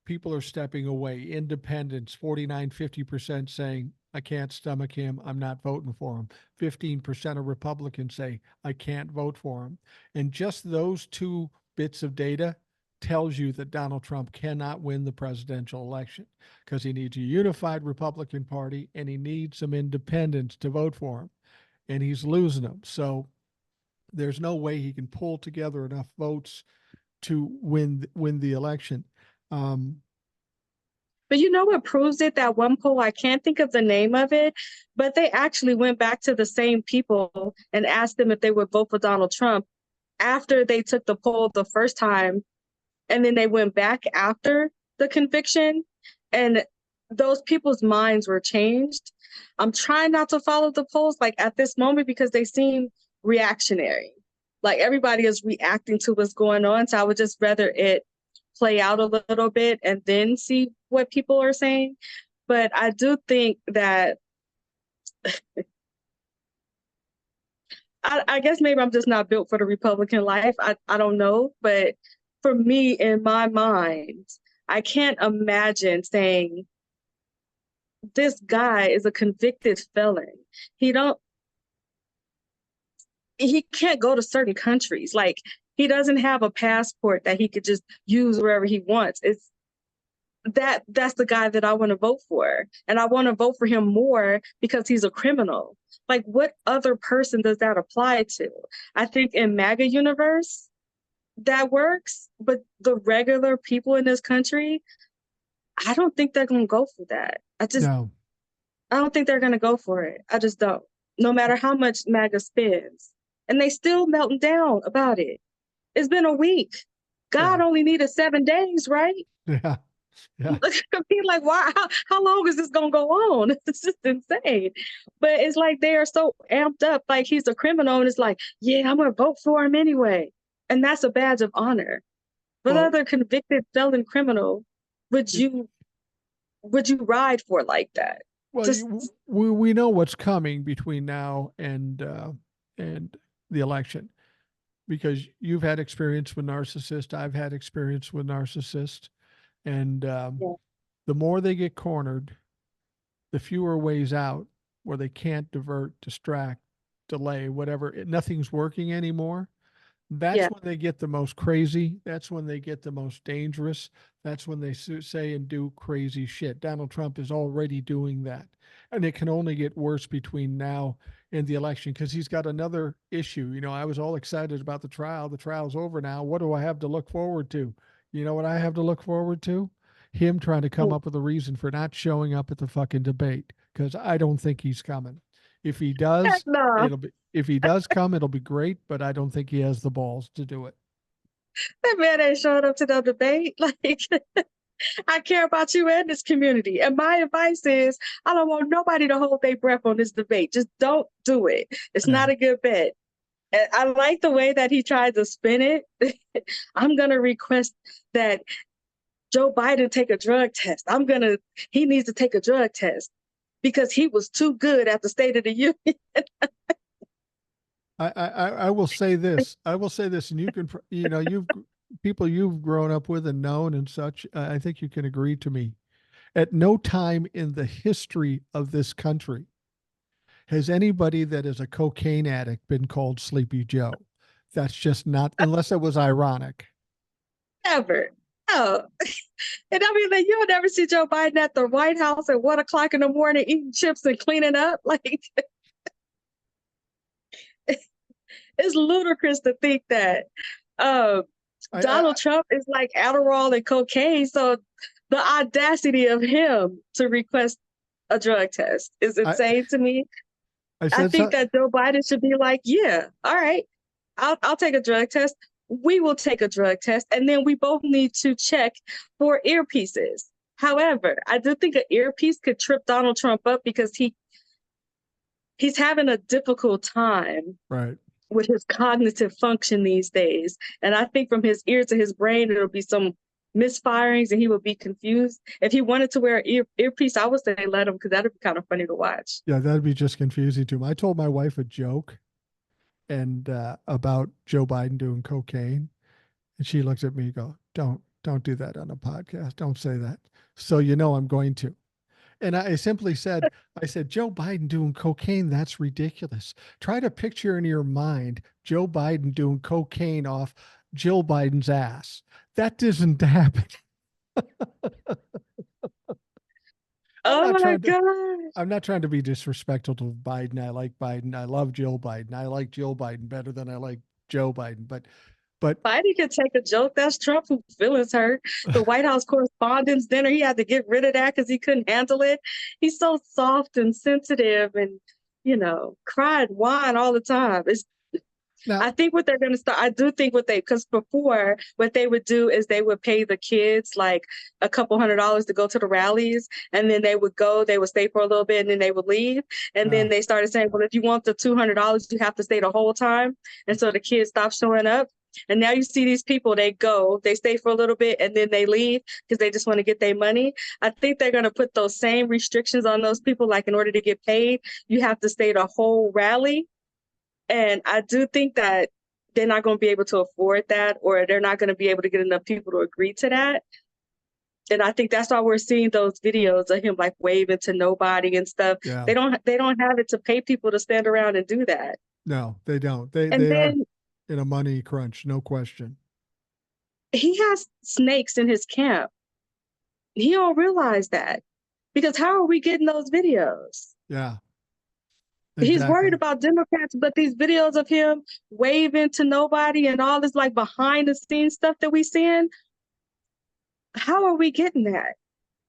People are stepping away. Independents, 49, 50% saying, I can't stomach him. I'm not voting for him. 15% of Republicans say, I can't vote for him. And just those two bits of data tells you that Donald Trump cannot win the presidential election because he needs a unified Republican Party and he needs some independents to vote for him. And he's losing them. So there's no way he can pull together enough votes to win the election.
But you know what proves it? That one poll, I can't think of the name of it, but they actually went back to the same people and asked them if they would vote for Donald Trump after they took the poll the first time. And then they went back after the conviction, and those people's minds were changed. I'm trying not to follow the polls like at this moment because they seem reactionary. Like everybody is reacting to what's going on. So I would just rather it play out a little bit and then see what people are saying. But I do think that I guess maybe I'm just not built for the Republican life. I don't know. But for me, in my mind, I can't imagine saying this guy is a convicted felon. He don't he can't go to certain countries. Like he doesn't have a passport that he could just use wherever he wants. It's that's the guy that I want to vote for. And I want to vote for him more because he's a criminal. Like what other person does that apply to? I think in MAGA universe that works, but the regular people in this country, I don't think they're going to go for that.
No.
I don't think they're going to go for it. I just don't. No matter how much MAGA spends. And they still melting down about it. It's been a week.
Yeah.
God only needed 7 days, right?
Yeah. Yeah.
I mean, like, why? How long is this gonna go on? It's just insane. But it's like they are so amped up, like he's a criminal, and it's like, yeah, I'm gonna vote for him anyway, and that's a badge of honor. What
Well,
other convicted felon criminal would
it,
you ride for like that?
well,
Just
we know what's coming between now and the election because you've had experience with narcissists. I've had experience with narcissists, and
yeah,
the more they get cornered, the fewer ways out where they can't divert, distract, delay, whatever. Nothing's working anymore. That's
yeah,
when they get the most crazy. That's when they get the most dangerous. That's when they say and do crazy shit. Donald Trump is already doing that. And it can only get worse between now and the election because he's got another issue. I was all excited about the trial. The trial's over now. What do I have to look forward to? You know what I have to look forward to? him trying to come
Oh,
up with a reason for not showing up at the fucking debate, because I don't think he's coming. If he
heck
does,
no.
if he does come, it'll be great, but I don't think he has the balls to do it.
That man ain't showing up to the debate. Like, I care about you and this community. And my advice is I don't want nobody to hold their breath on this debate. Just don't do it. It's not
No.
a good bet. And I like the way that he tried to spin it. I'm going to request that Joe Biden take a drug test. He needs to take a drug test because he was too good at the State of the Union.
I will say this. I will say this, and you can, people you've grown up with and known and such. I think you can agree to me. At no time in the history of this country has anybody that is a cocaine addict been called Sleepy Joe. That's just not, unless it was ironic.
Never. No. And I mean, like, you'll never see Joe Biden at the White House at 1 o'clock in the morning eating chips and cleaning up. Like, it's ludicrous to think that Donald Trump is like Adderall and cocaine. So the audacity of him to request a drug test is insane to me. I think that Joe Biden should be like, yeah, all right, I'll take a drug test. We will take a drug test. And then we both need to check for earpieces. However, I do think an earpiece could trip Donald Trump up because he's having a difficult time with his cognitive function these days. And I think from his ear to his brain, it'll be some misfirings and he will be confused. If he wanted to wear an earpiece, I would say let him, because that'd be kind of funny to watch.
Yeah, that'd be just confusing to him. I told my wife a joke and about Joe Biden doing cocaine, and she looks at me and go, don't do that on a podcast. Don't say that. So I'm going to. And I simply said, Joe Biden doing cocaine, that's ridiculous. Try to picture in your mind Joe Biden doing cocaine off Jill Biden's ass. That doesn't happen.
Oh my God.
I'm not trying to be disrespectful to Biden. I like Biden. I love Jill Biden. I like Jill Biden better than I like Joe Biden. But
Biden can take a joke. That's Trump who feelings hurt. The White House Correspondents' Dinner, he had to get rid of that because he couldn't handle it. He's so soft and sensitive and, cried wine all the time. I think what they're going to start, I do think because before what they would do is they would pay the kids like a couple $100s to go to the rallies. And then they would stay for a little bit and then they would leave. And then they started saying, well, if you want the $200, you have to stay the whole time. And so the kids stopped showing up. And now you see these people, they stay for a little bit and then they leave because they just want to get their money. I think they're going to put those same restrictions on those people. Like in order to get paid, you have to stay the whole rally. And I do think that they're not going to be able to afford that, or they're not going to be able to get enough people to agree to that. And I think that's why we're seeing those videos of him like waving to nobody and stuff.
Yeah.
They don't have it to pay people to stand around and do that.
No, they don't. They are in a money crunch, no question.
He has snakes in his camp. He don't realize that, because how are we getting those videos?
Yeah. Exactly.
He's worried about Democrats, but these videos of him waving to nobody and all this like behind the scenes stuff that we seeing, how are we getting that?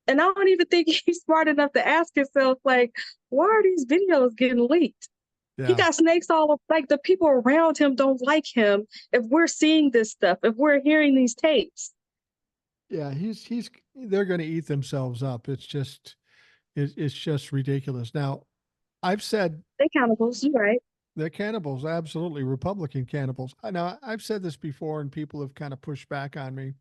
And I don't even think he's smart enough to ask himself, like, why are these videos getting leaked? Yeah. He got snakes all over. Like, the people around him don't like him if we're seeing this stuff, if we're hearing these tapes.
Yeah, they're going to eat themselves up. It's just ridiculous. Now, I've said
they're cannibals. You're right.
They're cannibals, absolutely, Republican cannibals. Now, I've said this before, and people have kind of pushed back on me.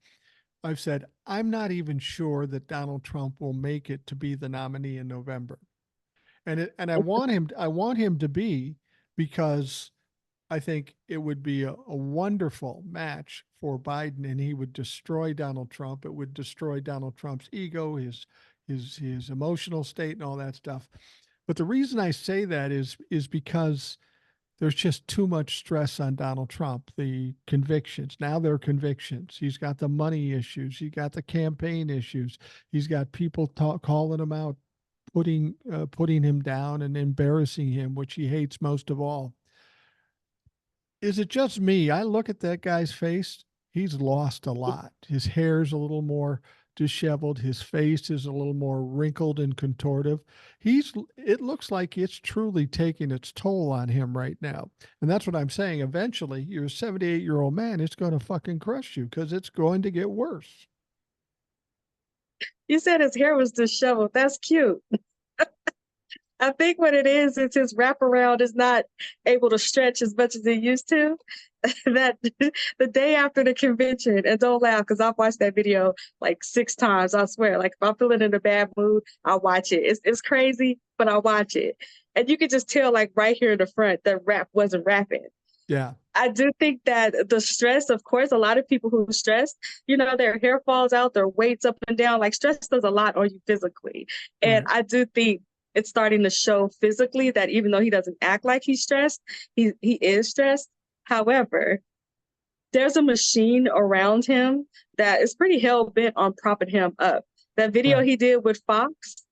I've said I'm not even sure that Donald Trump will make it to be the nominee in November, and I want him to be, because I think it would be a wonderful match for Biden, and he would destroy Donald Trump. It would destroy Donald Trump's ego, his emotional state, and all that stuff. But the reason I say that is because there's just too much stress on Donald Trump. The convictions, now they're convictions. He's got the money issues. He got the campaign issues. He's got people calling him out, putting him down and embarrassing him, which he hates most of all. Is it just me? I look at that guy's face. He's lost a lot. His hair's a little more disheveled. His face is a little more wrinkled and contortive. It looks like it's truly taking its toll on him right now. And that's what I'm saying. Eventually, you're a 78-year-old man, it's going to fucking crush you because it's going to get worse.
You said his hair was disheveled. That's cute. I think what it is his wraparound is not able to stretch as much as it used to. That the day after the convention, and don't laugh because I've watched that video like 6 times, I swear. Like if I'm feeling in a bad mood, I'll watch it. It's crazy, but I'll watch it. And you could just tell like right here in the front that rap wasn't rapping.
Yeah.
I do think that the stress, of course, a lot of people who stress, their hair falls out, their weight's up and down. Like stress does a lot on you physically. And
Right.
I do think it's starting to show physically that even though he doesn't act like he's stressed, he is stressed. However, there's a machine around him that is pretty hell bent on propping him up. That video
Right.
he did with Fox,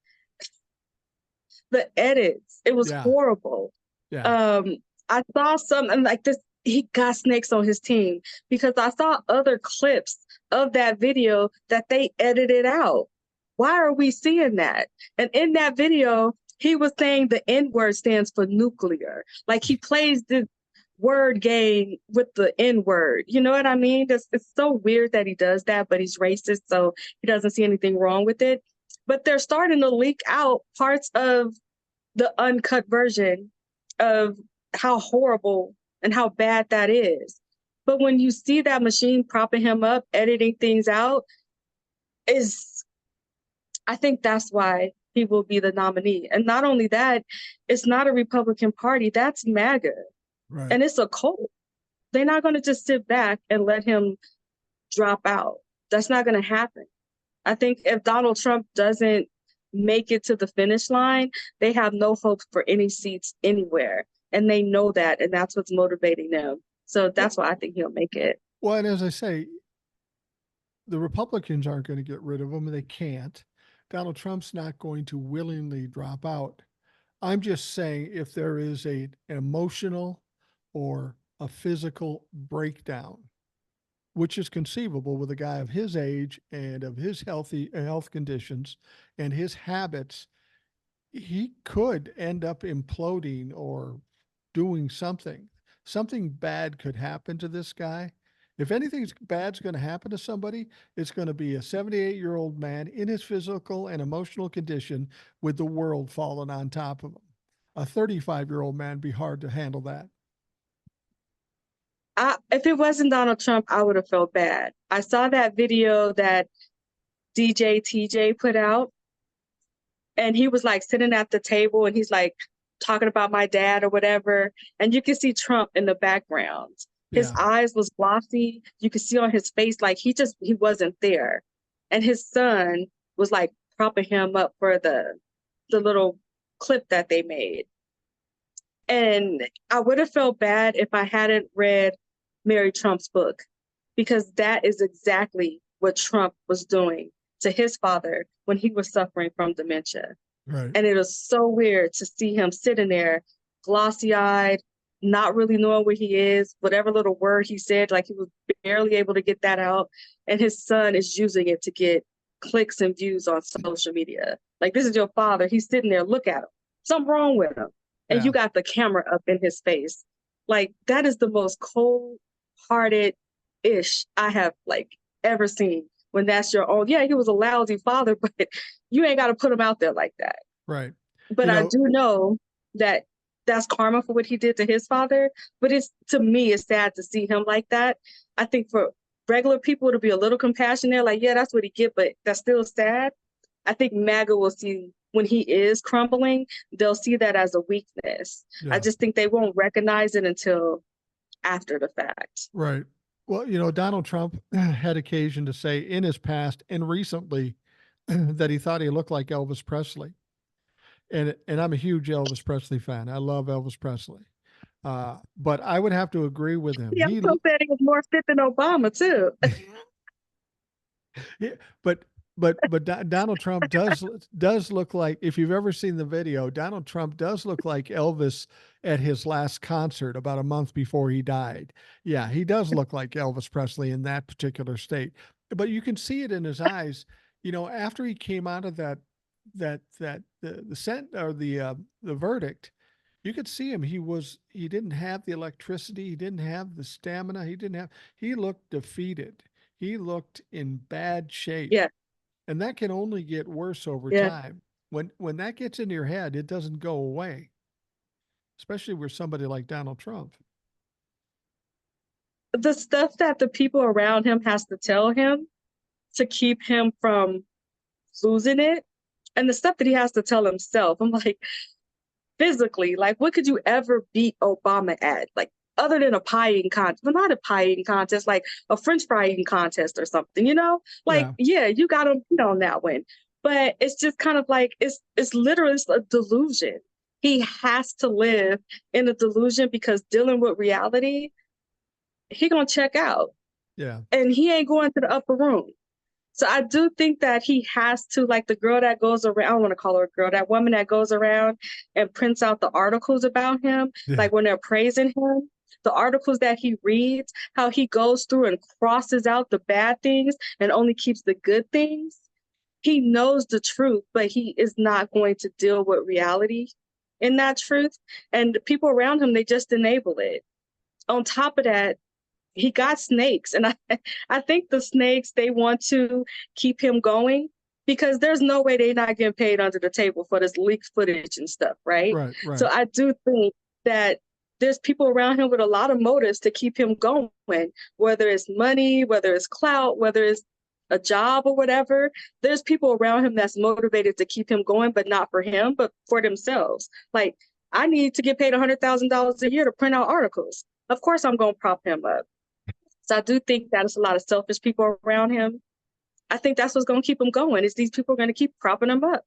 the edits, it was
Yeah.
horrible.
Yeah.
I saw something like this. He got snakes on his team because I saw other clips of that video that they edited out. Why are we seeing that? And in that video, he was saying the N-word stands for nuclear. Like he plays the word game with the N-word. You know what I mean? It's so weird that he does that, but he's racist, so he doesn't see anything wrong with it. But they're starting to leak out parts of the uncut version of how horrible and how bad that is. But when you see that machine propping him up, editing things out, I think that's why he will be the nominee. And not only that, it's not a Republican Party, that's MAGA.
Right.
And it's a cult. They're not going to just sit back and let him drop out. That's not going to happen. I think if Donald Trump doesn't make it to the finish line, they have no hope for any seats anywhere. And they know that, and that's what's motivating them. So that's why I think he'll make it.
Well, and as I say, the Republicans aren't going to get rid of him. They can't. Donald Trump's not going to willingly drop out. I'm just saying if there is an emotional or a physical breakdown, which is conceivable with a guy of his age and of his health conditions and his habits, he could end up imploding or doing something. Something bad could happen to this guy. If anything bad's going to happen to somebody, it's going to be a 78-year-old man in his physical and emotional condition with the world falling on top of him. A 35-year-old man be hard to handle that.
If it wasn't Donald Trump, I would have felt bad. I saw that video that DJ TJ put out, and he was like sitting at the table and he's like talking about my dad or whatever. And you can see Trump in the background. His eyes was glossy. You could see on his face, like he wasn't there. And his son was like propping him up for the little clip that they made. And I would have felt bad if I hadn't read Mary Trump's book, because that is exactly what Trump was doing to his father when he was suffering from dementia.
Right.
And it was so weird to see him sitting there, glossy-eyed, not really knowing where he is, whatever little word he said, like he was barely able to get that out. And his son is using it to get clicks and views on social media. Like, this is your father. He's sitting there, look at him. Something wrong with him. And you got the camera up in his face. Like, that is the most cold-hearted-ish I have like ever seen. When that's your own, he was a lousy father, but you ain't got to put him out there like that.
Right.
But I do know that that's karma for what he did to his father. But to me, it's sad to see him like that. I think for regular people, it'll be a little compassion there. Like, that's what he get, but that's still sad. I think MAGA will see when he is crumbling, they'll see that as a weakness.
Yeah.
I just think they won't recognize it until after the fact.
Right. Well, Donald Trump had occasion to say in his past and recently that he thought he looked like Elvis Presley. And I'm a huge Elvis Presley fan. I love Elvis Presley. But I would have to agree with him.
He also said he was more fit than Obama, too.
Yeah, but Donald Trump does look like, if you've ever seen the video, Donald Trump does look like Elvis at his last concert about a month before he died. Yeah, he does look like Elvis Presley in that particular state. But you can see it in his eyes. after he came out of the sent or the verdict, you could see him. He didn't have the electricity. He didn't have the stamina. He looked defeated. He looked in bad shape.
Yeah,
And that can only get worse over
yeah.
time. When that gets in your head, it doesn't go away, especially with somebody like Donald Trump.
The stuff that the people around him has to tell him to keep him from losing it, and the stuff that he has to tell himself. I'm like, physically, like, what could you ever beat Obama at? Like, other than a pie eating contest, but not a pie eating contest, like a French fry eating contest or something, Like,
Yeah.
yeah, you got him beat on that one. But it's just kind of like, it's literally a delusion. He has to live in a delusion because dealing with reality, he gonna check out
Yeah.
and he ain't going to the upper room. So I do think that he has to, like the girl that goes around, I don't want to call her a girl, that woman that goes around and prints out the articles about him,
Yeah.
like when they're praising him, the articles that he reads, how he goes through and crosses out the bad things and only keeps the good things. He knows the truth, but he is not going to deal with reality in that truth. And the people around him, they just enable it. On top of that, he got snakes, and I think the snakes, they want to keep him going because there's no way they're not getting paid under the table for this leaked footage and stuff, right?
Right.
So
Right.
I do think that there's people around him with a lot of motives to keep him going, whether it's money, whether it's clout, whether it's a job or whatever. There's people around him that's motivated to keep him going, but not for him, but for themselves. Like, I need to get paid $100,000 a year to print out articles. Of course, I'm going to prop him up. So I do think that it's a lot of selfish people around him. I think that's what's going to keep him going. Is these people are going to keep propping him up.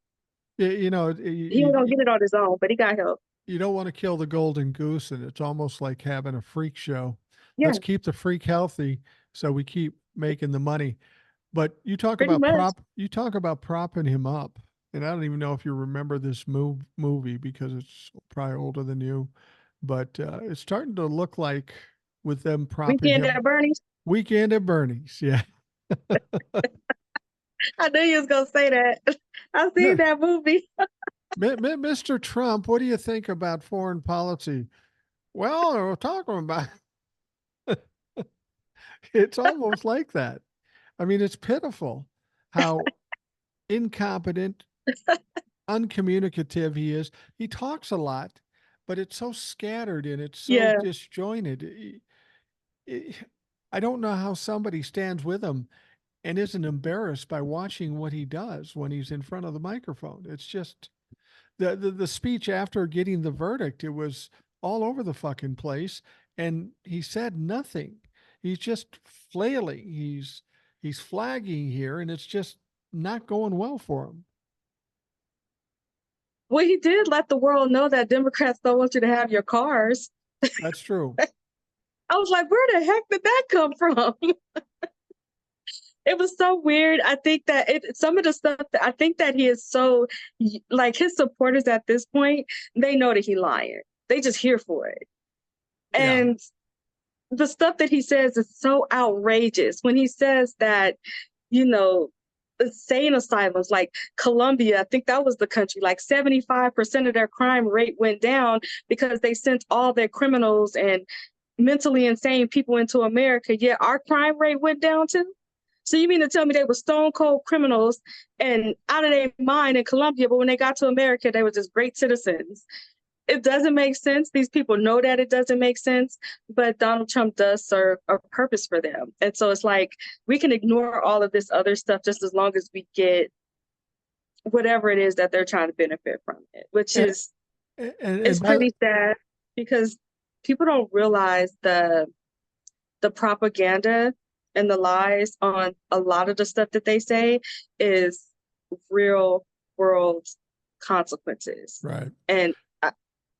You know,
He ain't going to get it on his own, but he got help.
you don't want to kill the golden goose, and it's almost like having a freak show.
Yeah,
Let's keep the freak healthy so we keep making the money. But
pretty much.
you talk about propping him up. And I don't even know if you remember this movie because it's probably older than you, but it's starting to look like with them propping
Weekend
him.
at Bernie's.
Weekend at Bernie's. Yeah.
I knew you was going to say that. I seen
Mi-
that movie.
Mr. Trump, what do you think about foreign policy? Well, we're talking about it's almost like that. I mean, it's pitiful how incompetent, uncommunicative he is. He talks a lot, but it's so scattered and it's so
Yeah.
disjointed. I don't know how somebody stands with him and isn't embarrassed by watching what he does when he's in front of the microphone. It's just the speech after getting the verdict, it was all over the fucking place, and he said nothing. He's just flailing. He's flagging here, and it's just not going well for him.
Well, he did let the world know that Democrats don't want you to have your cars.
That's true.
I was like, where the heck did that come from? It was so weird. I think that some of the stuff that I think that he is so, like, his supporters at this point, they know that he lying. They just here for it.
Yeah.
And the stuff that he says is so outrageous when he says that, you know, insane asylums like Colombia, I think that was the country, like 75% of their crime rate went down because they sent all their criminals and mentally insane people into America. Yet our crime rate went down too. So you mean to tell me they were stone cold criminals and out of their mind in Colombia, but when they got to America, they were just great citizens? It doesn't make sense. These people know that it doesn't make sense, but Donald Trump does serve a purpose for them. And so it's like, we can ignore all of this other stuff just as long as we get whatever it is that they're trying to benefit from it, which
And,
is,
and
it's
by
pretty sad because people don't realize the propaganda and the lies on a lot of the stuff that they say is real world consequences.
right.
And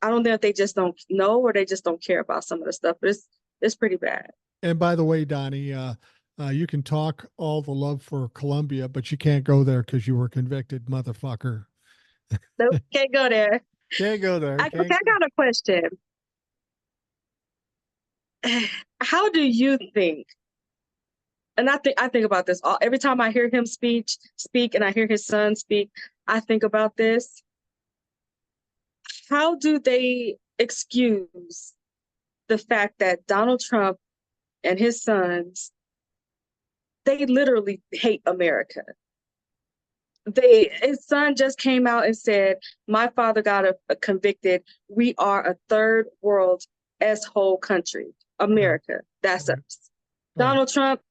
I don't know if they just don't know or they just don't care about some of the stuff, but it's pretty bad.
And by the way, Donnie, you can talk all the love for Colombia, but you can't go there because you were convicted, motherfucker.
Nope, can't go there.
Can't go there.
Okay, I got a question. How do you think And I think about this every time I hear him speak, and I hear his son speak. I think about this. How do they excuse the fact that Donald Trump and his sons, they literally hate America? His son just came out and said, my father got a convicted. We are a third world S-hole country. America, that's us.
Right.
Donald Trump,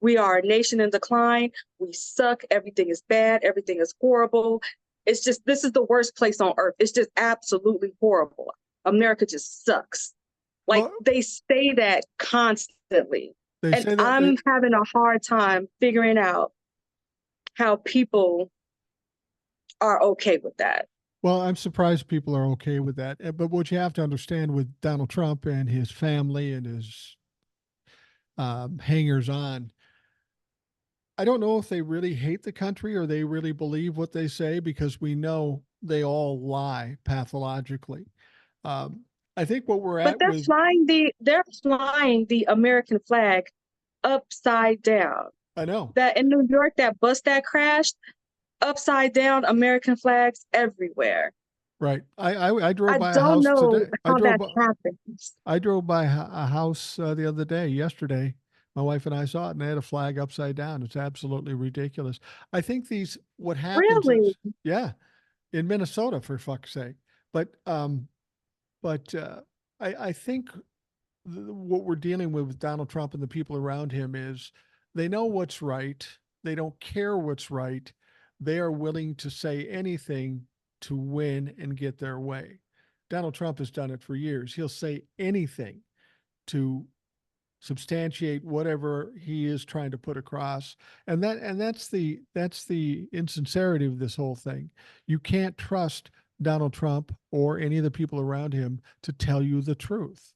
we are a nation in decline. We suck. Everything is bad. Everything is horrible. It's just, this is the worst place on earth. It's just absolutely horrible. America just sucks. Like,
Well,
they say that constantly.
they
And
say that
I'm having a hard time figuring out how people are okay with that.
well, I'm surprised people are okay with that. But what you have to understand with Donald Trump and his family and his hangers on, I don't know if they really hate the country or they really believe what they say, because we know they all lie pathologically. Um, I think what we're
But
at with,
they're flying the American flag upside down.
I know,
That in New York, that bus that crashed, upside down American flags everywhere.
right? I drove
I
by a
don't
house
know
today.
how that happens.
I drove by a house the other day, yesterday. My wife and I saw it, and they had a flag upside down. It's absolutely ridiculous. I think what happens
Really?
is, yeah, in Minnesota, for fuck's sake. But, but I think what we're dealing with Donald Trump and the people around him is they know what's right. They don't care what's right. They are willing to say anything to win and get their way. Donald Trump has done it for years. He'll say anything to substantiate whatever he is trying to put across. And that's the insincerity of this whole thing. You can't trust Donald Trump or any of the people around him to tell you the truth.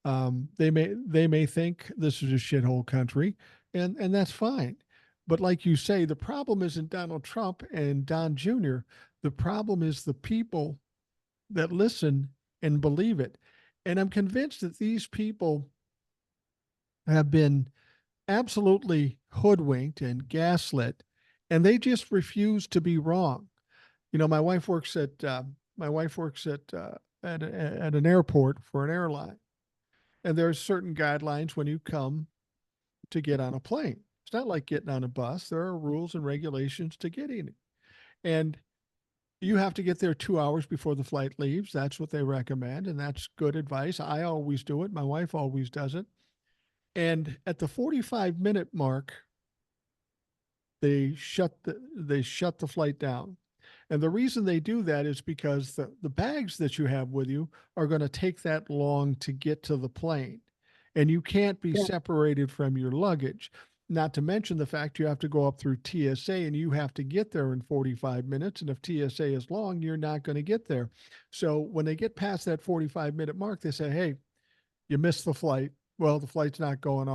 They may think this is a shithole country, and that's fine. But like you say, the problem isn't Donald Trump and Don Jr. The problem is the people that listen and believe it. And I'm convinced that these people have been absolutely hoodwinked and gaslit, and they just refuse to be wrong. You know, my wife works at an airport for an airline, and there's certain guidelines when you come to get on a plane. It's not like getting on a bus. There are rules and regulations to get in, and you have to get there 2 hours before the flight leaves. That's what they recommend, and that's good advice. I always do it. My wife always does it. And at the 45-minute mark, they shut the flight down. And the reason they do that is because the bags that you have with you are going to take that long to get to the plane. And you can't be
Yeah.
separated from your luggage. Not to mention the fact you have to go up through TSA and you have to get there in 45 minutes. And if TSA is long, you're not going to get there. So when they get past that 45-minute mark, they say, hey, you missed the flight. Well, the flight's not going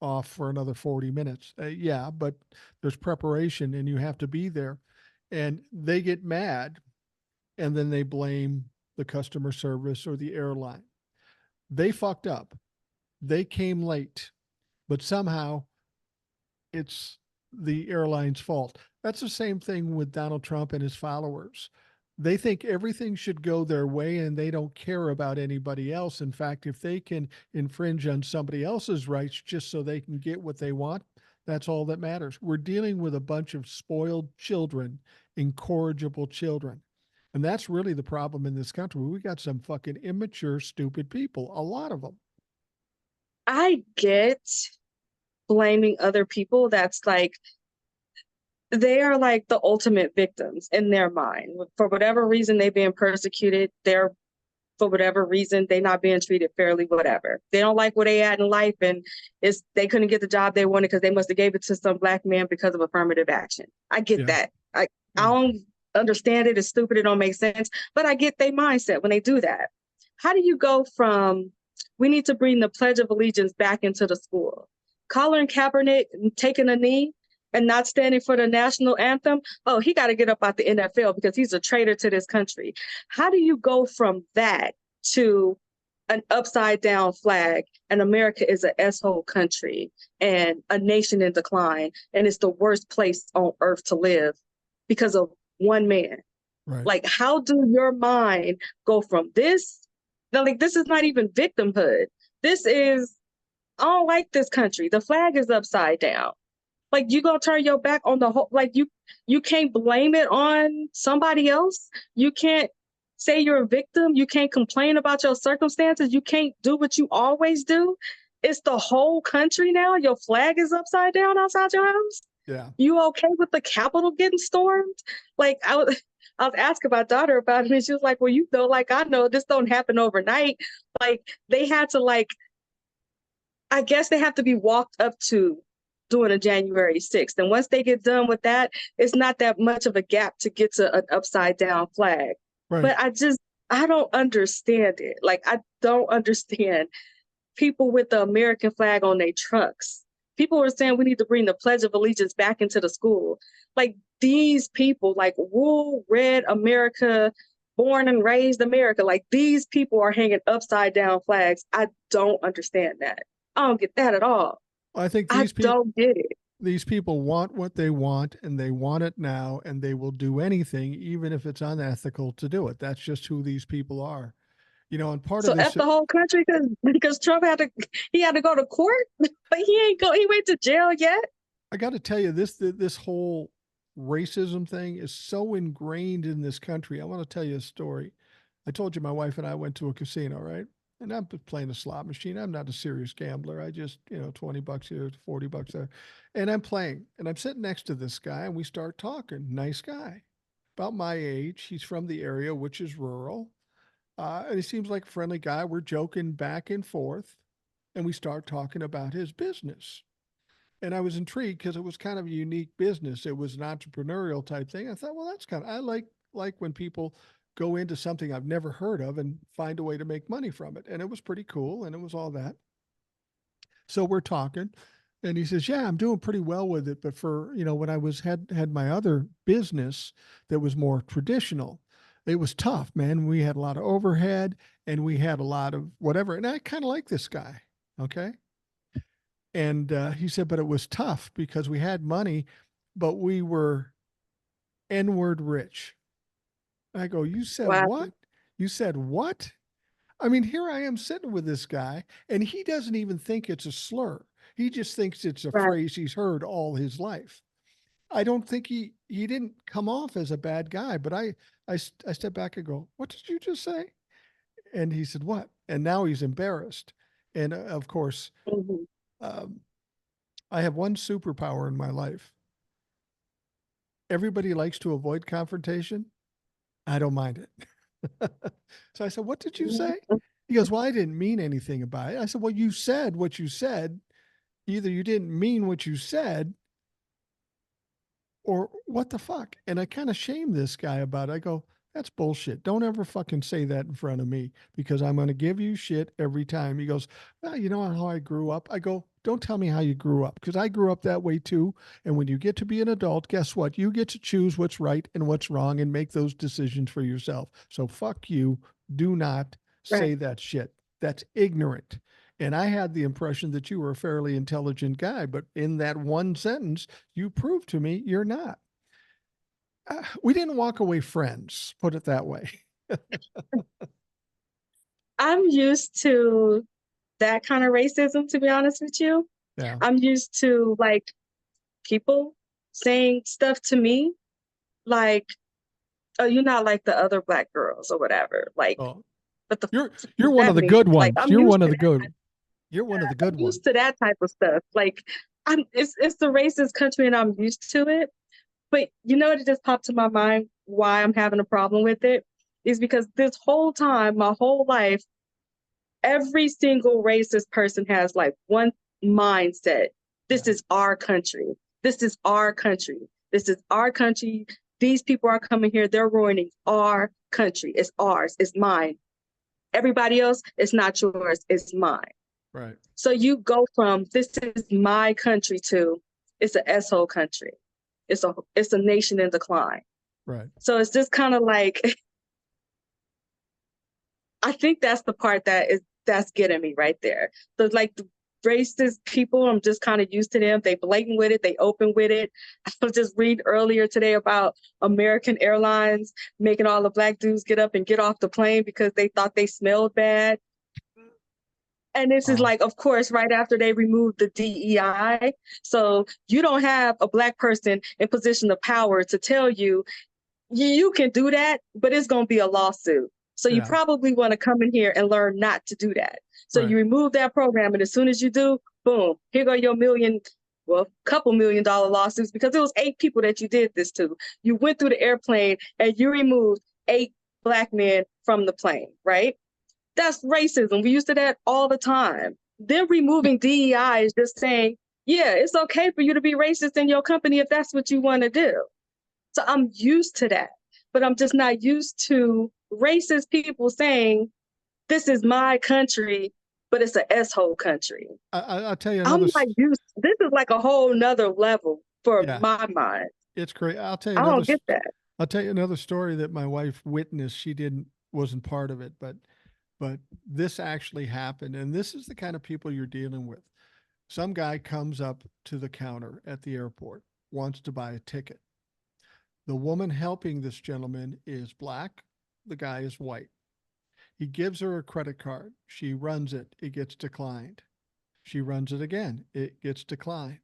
off for another 40 minutes. Yeah, but there's preparation and you have to be there. And they get mad and then they blame the customer service or the airline. They fucked up. They came late, but somehow it's the airline's fault. That's the same thing with Donald Trump and his followers. They think everything should go their way and they don't care about anybody else. In fact, if they can infringe on somebody else's rights just so they can get what they want, that's all that matters. We're dealing with a bunch of spoiled children, incorrigible children. And that's really the problem in this country. We got some fucking immature, stupid people, a lot of them.
I get blaming other people. That's like, they are like the ultimate victims in their mind. For whatever reason, they've been persecuted. For whatever reason, they're not being treated fairly, whatever. They don't like where they at in life, and they couldn't get the job they wanted because they must have gave it to some Black man because of affirmative action. I get
Yeah.
that. I
Yeah.
don't understand it. It's stupid. It don't make sense. But I get their mindset when they do that. How do you go from, we need to bring the Pledge of Allegiance back into the school, Colin Kaepernick taking a knee and not standing for the national anthem? Oh, he got to get up out the NFL because he's a traitor to this country. How do you go from that to an upside down flag, and America is an S-hole country and a nation in decline, and it's the worst place on earth to live because of one man.
Right.
Like, how do your mind go from this? Now, like, this is not even victimhood. This is, I don't like this country. The flag is upside down. Like, you gonna turn your back on the whole, like, you can't blame it on somebody else. You can't say you're a victim. You can't complain about your circumstances. You can't do what you always do. It's the whole country now. Your flag is upside down outside your house.
Yeah.
You okay with the Capitol getting stormed? Like, I was asking my daughter about it, and she was like, well, you know, like, I know this don't happen overnight. Like, they had to, like, I guess they have to be walked up to doing a January 6th. And once they get done with that, it's not that much of a gap to get to an upside down flag.
Right.
But I don't understand it. Like, I don't understand people with the American flag on their trucks. People were saying we need to bring the Pledge of Allegiance back into the school. Like, these people, like, wool, red America, born and raised America, like, these people are hanging upside down flags. I don't understand that. I don't get that at all.
I think
I don't get it.
these people want what they want, and they want it now, and they will do anything, even if it's unethical, to do it. That's just who these people are. You know, and part
So
of this,
F the whole country because Trump had to go to court, but he went to jail yet.
I got to tell you, this whole racism thing is so ingrained in this country. I want to tell you a story. I told you my wife and I went to a casino, right? And I'm playing a slot machine. I'm not a serious gambler. I just, $20 here, $40 there. And I'm playing, and I'm sitting next to this guy, and we start talking. Nice guy, about my age. He's from the area, which is rural. And he seems like a friendly guy. We're joking back and forth, and we start talking about his business. And I was intrigued because it was kind of a unique business. It was an entrepreneurial type thing. I thought, well, that's kind of, I like when people go into something I've never heard of and find a way to make money from it. And it was pretty cool. And it was all that. So we're talking, and he says, yeah, I'm doing pretty well with it. But for, when I had my other business that was more traditional, it was tough, man. We had a lot of overhead, and we had a lot of whatever. And I kind of like this guy. Okay. And he said, but it was tough because we had money, but we were N-word rich. I go, you said
Wow.
what? You said what? I mean, here I am sitting with this guy, and he doesn't even think it's a slur. He just thinks it's a phrase he's heard all his life. I don't think he didn't come off as a bad guy, but I step back and go, what did you just say? And he said, what? And now he's embarrassed. And of course, I have one superpower in my life. Everybody likes to avoid confrontation. I don't mind it. So I said, what did you say? He goes, well, I didn't mean anything by it. I said, well, you said what you said. Either you didn't mean what you said, or what the fuck? And I kind of shamed this guy about it. I go, that's bullshit. Don't ever fucking say that in front of me, because I'm going to give you shit every time. He goes, well, you know how I grew up? I go, don't tell me how you grew up, because I grew up that way too. And when you get to be an adult, guess what? You get to choose what's right and what's wrong and make those decisions for yourself. So fuck you. Do not say that shit. That's ignorant. And I had the impression that you were a fairly intelligent guy, but in that one sentence, you proved to me you're not. We didn't walk away friends, put it that way.
I'm used to that kind of racism, to be honest with you.
Yeah.
I'm used to, like, people saying stuff to me like, oh, you're not like the other Black girls or whatever. Like, but
you're one of the good ones.
Like,
you're one of the good. You're one of the good
I'm
ones.
used to that type of stuff. Like, it's the racist country, and I'm used to it. But you know what, it just popped to my mind why I'm having a problem with it is because this whole time, my whole life, every single racist person has like one mindset. This is our country. This is our country. This is our country. These people are coming here. They're ruining our country. It's ours. It's mine. Everybody else, it's not yours. It's mine.
Right.
So you go from this is my country to it's an S-hole country. It's a nation in decline.
Right.
So it's just kind of like, I think that's the part that is that's getting me right there. So like the racist people, I'm just kind of used to them. They blatant with it. They open with it. I was just reading earlier today about American Airlines making all the Black dudes get up and get off the plane because they thought they smelled bad. And this is like, of course, right after they removed the DEI. So you don't have a Black person in position of power to tell you, you can do that, but it's going to be a lawsuit. So you probably want to come in here and learn not to do that. So you remove that program, and as soon as you do, boom, here go your couple $1 million lawsuits, because it was 8 people that you did this to. You went through the airplane and you removed 8 Black men from the plane, right? That's racism. We used to that all the time. Then removing DEI is just saying, yeah, it's okay for you to be racist in your company if that's what you want to do. So I'm used to that, but I'm just not used to racist people saying, this is my country, but it's an S-hole country.
I'll tell you
I'm
another.
not used. This is like a whole nother level for my mind.
It's great. I'll tell you
I
another.
don't get that.
I'll tell you another story that my wife witnessed. She wasn't part of it, but this actually happened. And this is the kind of people you're dealing with. Some guy comes up to the counter at the airport, wants to buy a ticket. The woman helping this gentleman is Black. The guy is white. He gives her a credit card. She runs it. It gets declined. She runs it again. It gets declined.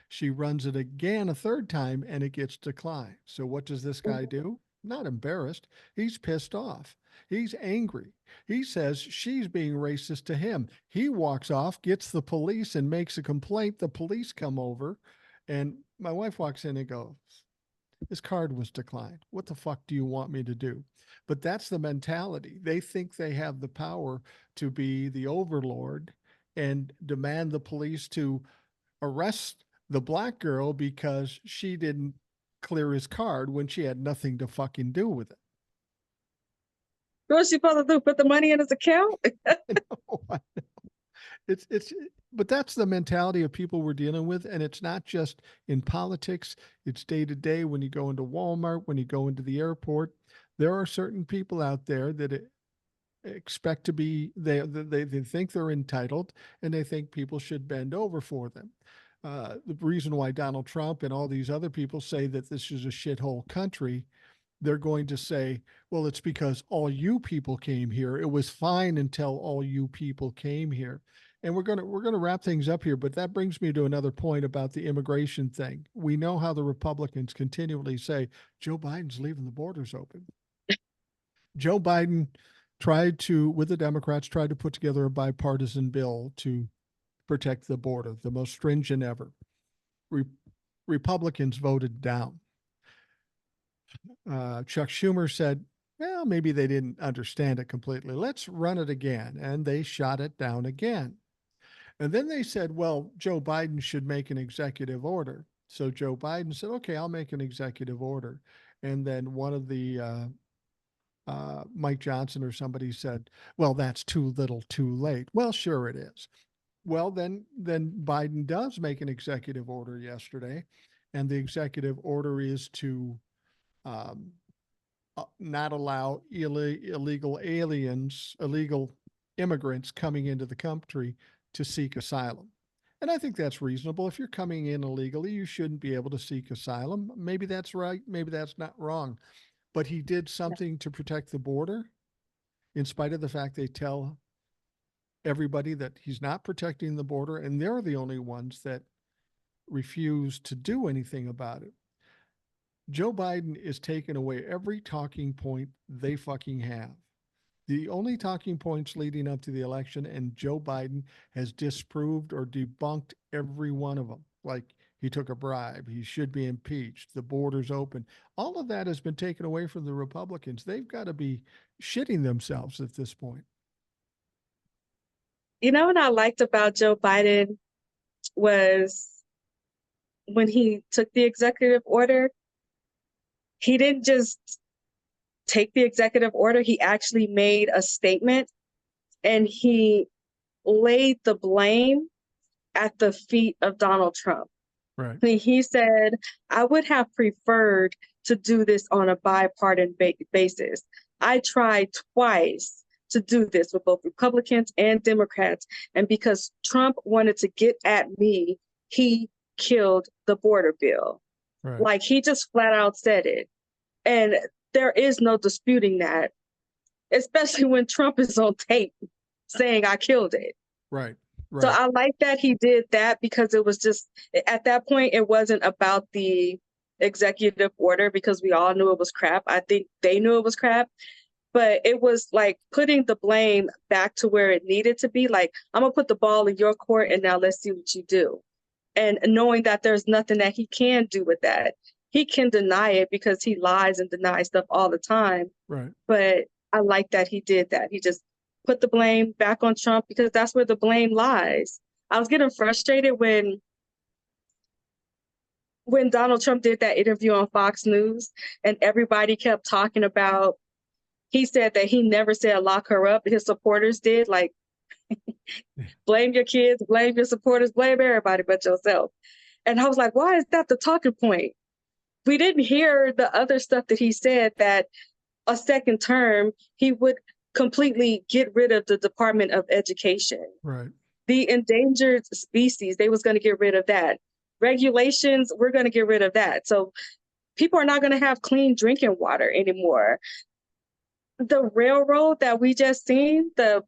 She runs it again a third time and it gets declined. So what does this guy do? Not embarrassed. He's pissed off. He's angry. He says she's being racist to him. He walks off, gets the police and makes a complaint. The police come over and my wife walks in and goes, his card was declined. What the fuck do you want me to do? But that's the mentality. They think they have the power to be the overlord and demand the police to arrest the Black girl because she didn't clear his card when she had nothing to fucking do with it.
What's she supposed to do? Put the money in his account?
I know. But that's the mentality of people we're dealing with. And it's not just in politics. It's day to day when you go into Walmart, when you go into the airport. There are certain people out there that expect to be, they think they're entitled and they think people should bend over for them. The reason why Donald Trump and all these other people say that this is a shithole country, they're going to say, well, it's because all you people came here. It was fine until all you people came here. And we're going to wrap things up here, but that brings me to another point about the immigration thing. We know how the Republicans continually say Joe Biden's leaving the borders open. Joe Biden with the Democrats, tried to put together a bipartisan bill to protect the border, the most stringent ever. Republicans voted down. Chuck Schumer said, well, maybe they didn't understand it completely. Let's run it again. And they shot it down again. And then they said, well, Joe Biden should make an executive order. So Joe Biden said, okay, I'll make an executive order. And then one of the Mike Johnson or somebody said, well, that's too little, too late. Well, sure it is. Well, then Biden does make an executive order yesterday. And the executive order is to not allow illegal immigrants coming into the country to seek asylum. And I think that's reasonable. If you're coming in illegally, you shouldn't be able to seek asylum. Maybe that's right. Maybe that's not wrong. But he did something to protect the border, in spite of the fact they tell everybody that he's not protecting the border, and they're the only ones that refuse to do anything about it. Joe Biden is taking away every talking point they fucking have. The only talking points leading up to the election, and Joe Biden has disproved or debunked every one of them. Like, he took a bribe, he should be impeached, the border's open. All of that has been taken away from the Republicans. They've got to be shitting themselves at this point.
You know what I liked about Joe Biden was when he took the executive order, he didn't just take the executive order, he actually made a statement and he laid the blame at the feet of Donald Trump.
Right.
He said, I would have preferred to do this on a bipartisan basis. I tried twice to do this with both Republicans and Democrats. And because Trump wanted to get at me, he killed the border bill.
Right.
Like, he just flat out said it. And there is no disputing that, especially when Trump is on tape saying I killed it.
Right. Right.
So I like that he did that, because it was just, at that point, it wasn't about the executive order, because we all knew it was crap. I think they knew it was crap, but it was like putting the blame back to where it needed to be. Like, I'm gonna put the ball in your court, and now let's see what you do. And knowing that there's nothing that he can do with that. He can deny it because he lies and denies stuff all the time.
Right.
But I like that he did that. He just put the blame back on Trump, because that's where the blame lies. I was getting frustrated when Donald Trump did that interview on Fox News, and everybody kept talking about, he said that he never said lock her up. His supporters did. Like, blame your kids, blame your supporters, blame everybody but yourself. And I was like, why is that the talking point? We didn't hear the other stuff that he said, that a second term, he would completely get rid of the Department of Education.
Right.
The endangered species, they was going to get rid of that. Regulations, we're going to get rid of that. So people are not going to have clean drinking water anymore. The railroad that we just seen, the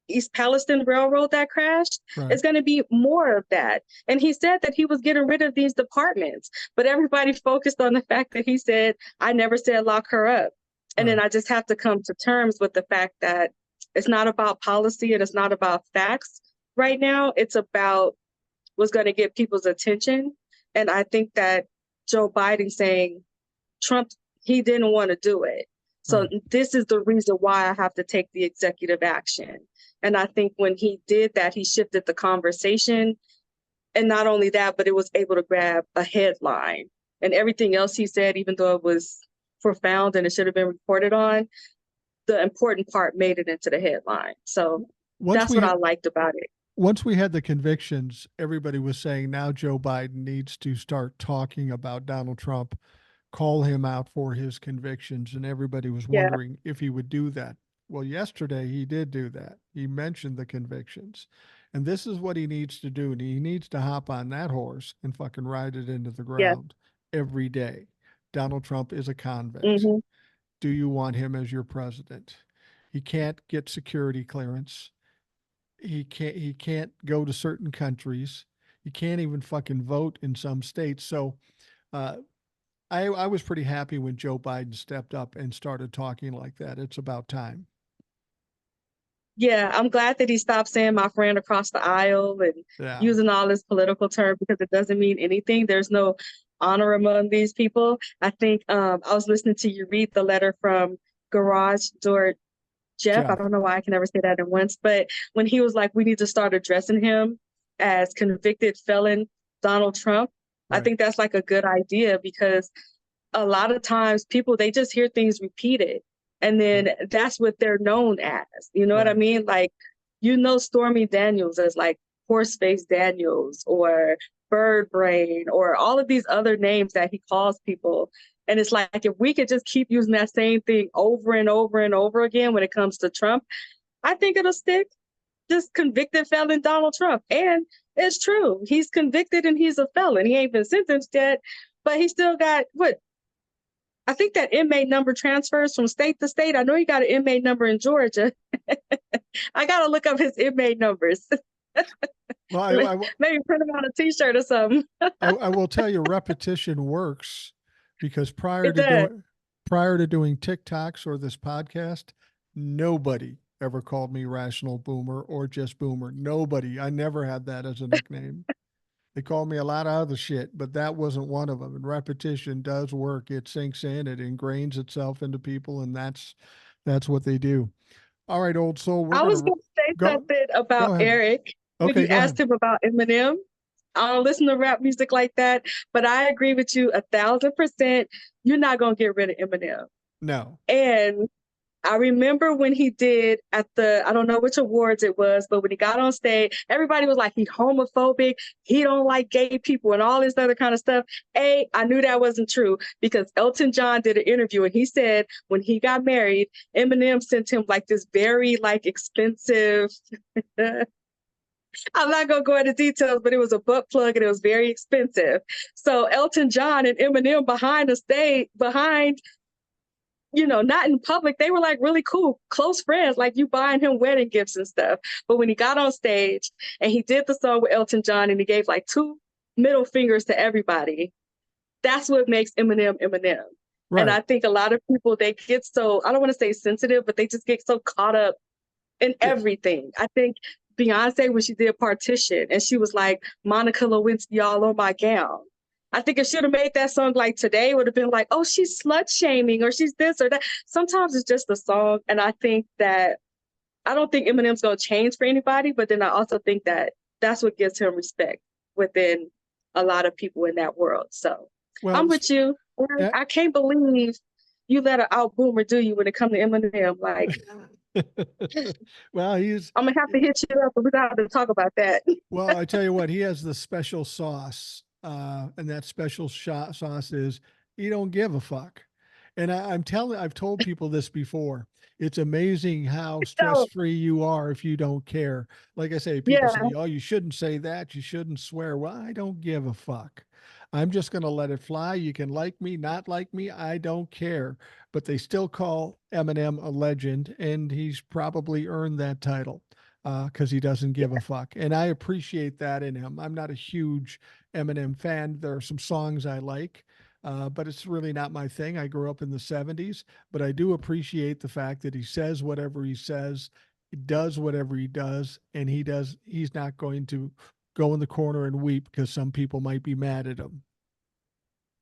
East Palestine Railroad that crashed,
Right.
is going to be more of that. And he said that he was getting rid of these departments, but everybody focused on the fact that he said, I never said lock her up. And
Right.
then I just have to come to terms with the fact that it's not about policy and it's not about facts right now. It's about what's going to get people's attention. And I think that Joe Biden saying Trump, he didn't want to do it. So
Right.
this is the reason why I have to take the executive action. And I think when he did that, he shifted the conversation. And not only that, but it was able to grab a headline. And everything else he said, even though it was profound and it should have been reported on, the important part made it into the headline. So that's what I liked about it.
Once we had the convictions, everybody was saying now Joe Biden needs to start talking about Donald Trump, call him out for his convictions. And everybody was wondering if he would do that. Well, yesterday he did do that. He mentioned the convictions. And this is what he needs to do. And he needs to hop on that horse and fucking ride it into the ground every day. Donald Trump is a convict.
Mm-hmm.
Do you want him as your president? He can't get security clearance. He can't go to certain countries. He can't even fucking vote in some states. So I was pretty happy when Joe Biden stepped up and started talking like that. It's about time.
Yeah, I'm glad that he stopped saying my friend across the aisle and using all this political term, because it doesn't mean anything. There's no honor among these people. I think I was listening to you read the letter from Garage Door Jeff. I don't know why I can never say that at once, but when he was like, we need to start addressing him as convicted felon Donald Trump, I think that's like a good idea, because a lot of times people, they just hear things repeated. And then that's what they're known as. You know what I mean? Like, you know, Stormy Daniels as like Horseface Daniels or Bird Brain or all of these other names that he calls people. And it's like, if we could just keep using that same thing over and over and over again when it comes to Trump, I think it'll stick. Just convicted felon Donald Trump. And it's true. He's convicted and he's a felon. He ain't been sentenced yet, but he still got I think that inmate number transfers from state to state. I know he got an inmate number in Georgia. I got to look up his inmate numbers.
Well,
maybe print them on a T-shirt or something.
I will tell you, repetition works, because prior to doing TikToks or this podcast, nobody ever called me Rational Boomer or just Boomer. Nobody. I never had that as a nickname. They called me a lot of other shit, but that wasn't one of them. And repetition does work. It sinks in, it ingrains itself into people, and that's what they do. All right, Old Soul.
I was going to say something about Eric. When you asked him about Eminem. I don't listen to rap music like that, but I agree with you 1,000%. You're not going to get rid of Eminem.
No.
And I remember when he did at I don't know which awards it was, but when he got on stage, everybody was like, he's homophobic, he don't like gay people and all this other kind of stuff. I knew that wasn't true because Elton John did an interview and he said when he got married, Eminem sent him like this very like expensive, I'm not going to go into details, but it was a butt plug and it was very expensive. So Elton John and Eminem behind the stage, not in public, they were like really cool, close friends, like you buying him wedding gifts and stuff. But when he got on stage and he did the song with Elton John and he gave like 2 middle fingers to everybody, that's what makes Eminem Eminem.
Right.
And I think a lot of people, they get so, I don't want to say sensitive, but they just get so caught up in everything. I think Beyonce, when she did Partition, and she was like, Monica Lewinsky all on my gown. I think if she would have made that song like today, it would have been like, oh, she's slut shaming or she's this or that. Sometimes it's just a song. And I think that, I don't think Eminem's going to change for anybody, but then I also think that that's what gives him respect within a lot of people in that world. So I'm with you. Yeah. I can't believe you let an out boomer do you when it comes to Eminem. Like,
well,
I'm gonna have to hit you up, but we got to talk about that.
Well, I tell you what, he has the special sauce, and that special sauce is he don't give a fuck. And I've told people this before. It's amazing how stress-free you are if you don't care. Like I say, people say, "Oh, you shouldn't say that. You shouldn't swear." Well, I don't give a fuck. I'm just going to let it fly. You can like me, not like me. I don't care. But they still call Eminem a legend, and he's probably earned that title because he doesn't give a fuck. And I appreciate that in him. I'm not a huge Eminem fan. There are some songs I like, but it's really not my thing. I grew up in the 70s, but I do appreciate the fact that he says whatever he says, he does whatever he does, and he's not going to go in the corner and weep because some people might be mad at him.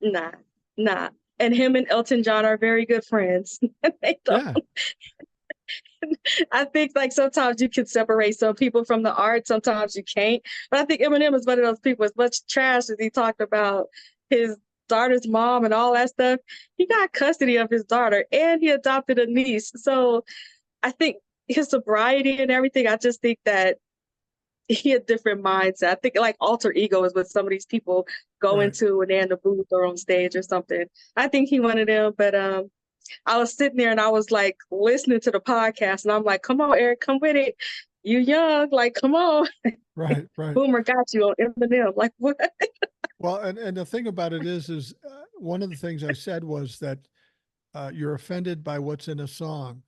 Nah. And him and Elton John are very good friends. They don't. Yeah. I think like sometimes you can separate some people from the art, sometimes you can't. But I think Eminem is one of those people, as much trash as he talked about his daughter's mom and all that stuff, he got custody of his daughter and he adopted a niece. So I think his sobriety and everything, I just think that he had different mindset. I think like alter ego is what some of these people go into when they're in the booth or on stage or something. I think he one of them, but I was sitting there and I was like listening to the podcast and I'm like, come on, Eric, come with it. You young, like, come on.
Right.
Boomer got you on Eminem. Like, what?
Well, and the thing about it is one of the things I said was that you're offended by what's in a song.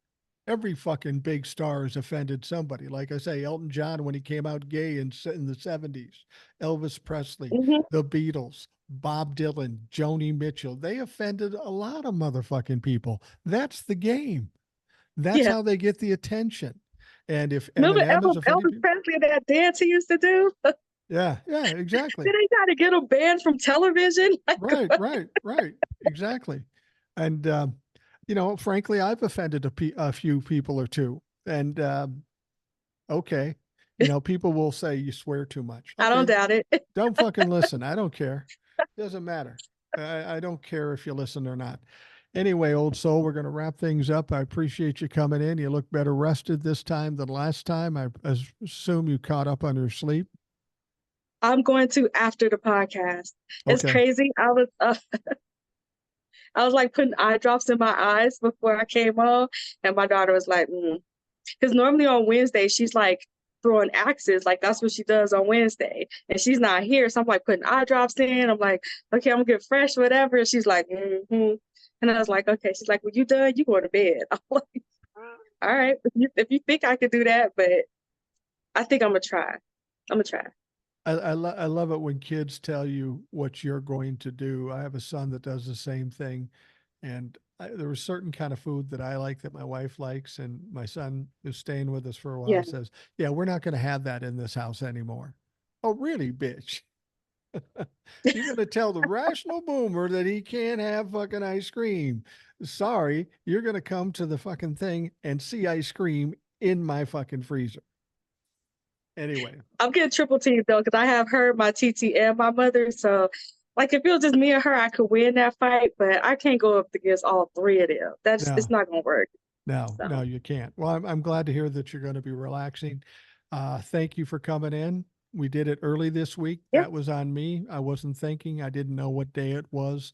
Every fucking big star has offended somebody. Like I say, Elton John, when he came out gay in the 70s, Elvis Presley, the Beatles, Bob Dylan, Joni Mitchell, they offended a lot of motherfucking people. That's the game. That's how they get the attention. And if
remember
Elvis
Presley, that dance he used to do?
Yeah, exactly.
Did they try to get him banned from television?
Right. Exactly. And, frankly, I've offended a few people or two. And, okay, people will say you swear too much. Okay.
I don't doubt it.
Don't fucking listen. I don't care. Doesn't matter. I don't care if you listen or not. Anyway, old soul, we're going to wrap things up. I appreciate you coming in. You look better rested this time than last time. I assume you caught up on your sleep.
I'm going to after the podcast. It's crazy. I was like putting eye drops in my eyes before I came on, and my daughter was like, because normally on Wednesday she's like throwing axes, like that's what she does on Wednesday, and she's not here, so I'm like putting eye drops in. I'm like, okay, I'm gonna get fresh, whatever. And she's like, and I was like, okay. She's like, well, you done? You going to bed? I'm like, all right, if you think I could do that, but I think I'm gonna try.
I love it when kids tell you what you're going to do. I have a son that does the same thing. And there was certain kind of food that I like that my wife likes. And my son, who's staying with us for a while, says, yeah, we're not going to have that in this house anymore. Oh, really, bitch? You're going to tell the rational boomer that he can't have fucking ice cream. Sorry, you're going to come to the fucking thing and see ice cream in my fucking freezer. Anyway,
I'm getting triple teamed though, because I have her, my TT, and my mother. So, like, if it was just me and her, I could win that fight. But I can't go up against all three of them. It's not gonna work.
No,
So
no, you can't. Well, I'm glad to hear that you're going to be relaxing. Thank you for coming in. We did it early this week.
yeah,
That was on me. I wasn't thinking. I didn't know what day it was,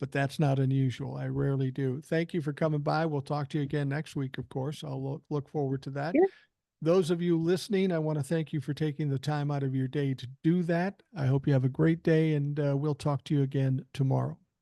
but that's not unusual. I rarely do. Thank you for coming by. We'll talk to you again next week, of course. I'll look forward to that.
yeah.
Those of you listening, I want to thank you for taking the time out of your day to do that. I hope you have a great day, and we'll talk to you again tomorrow.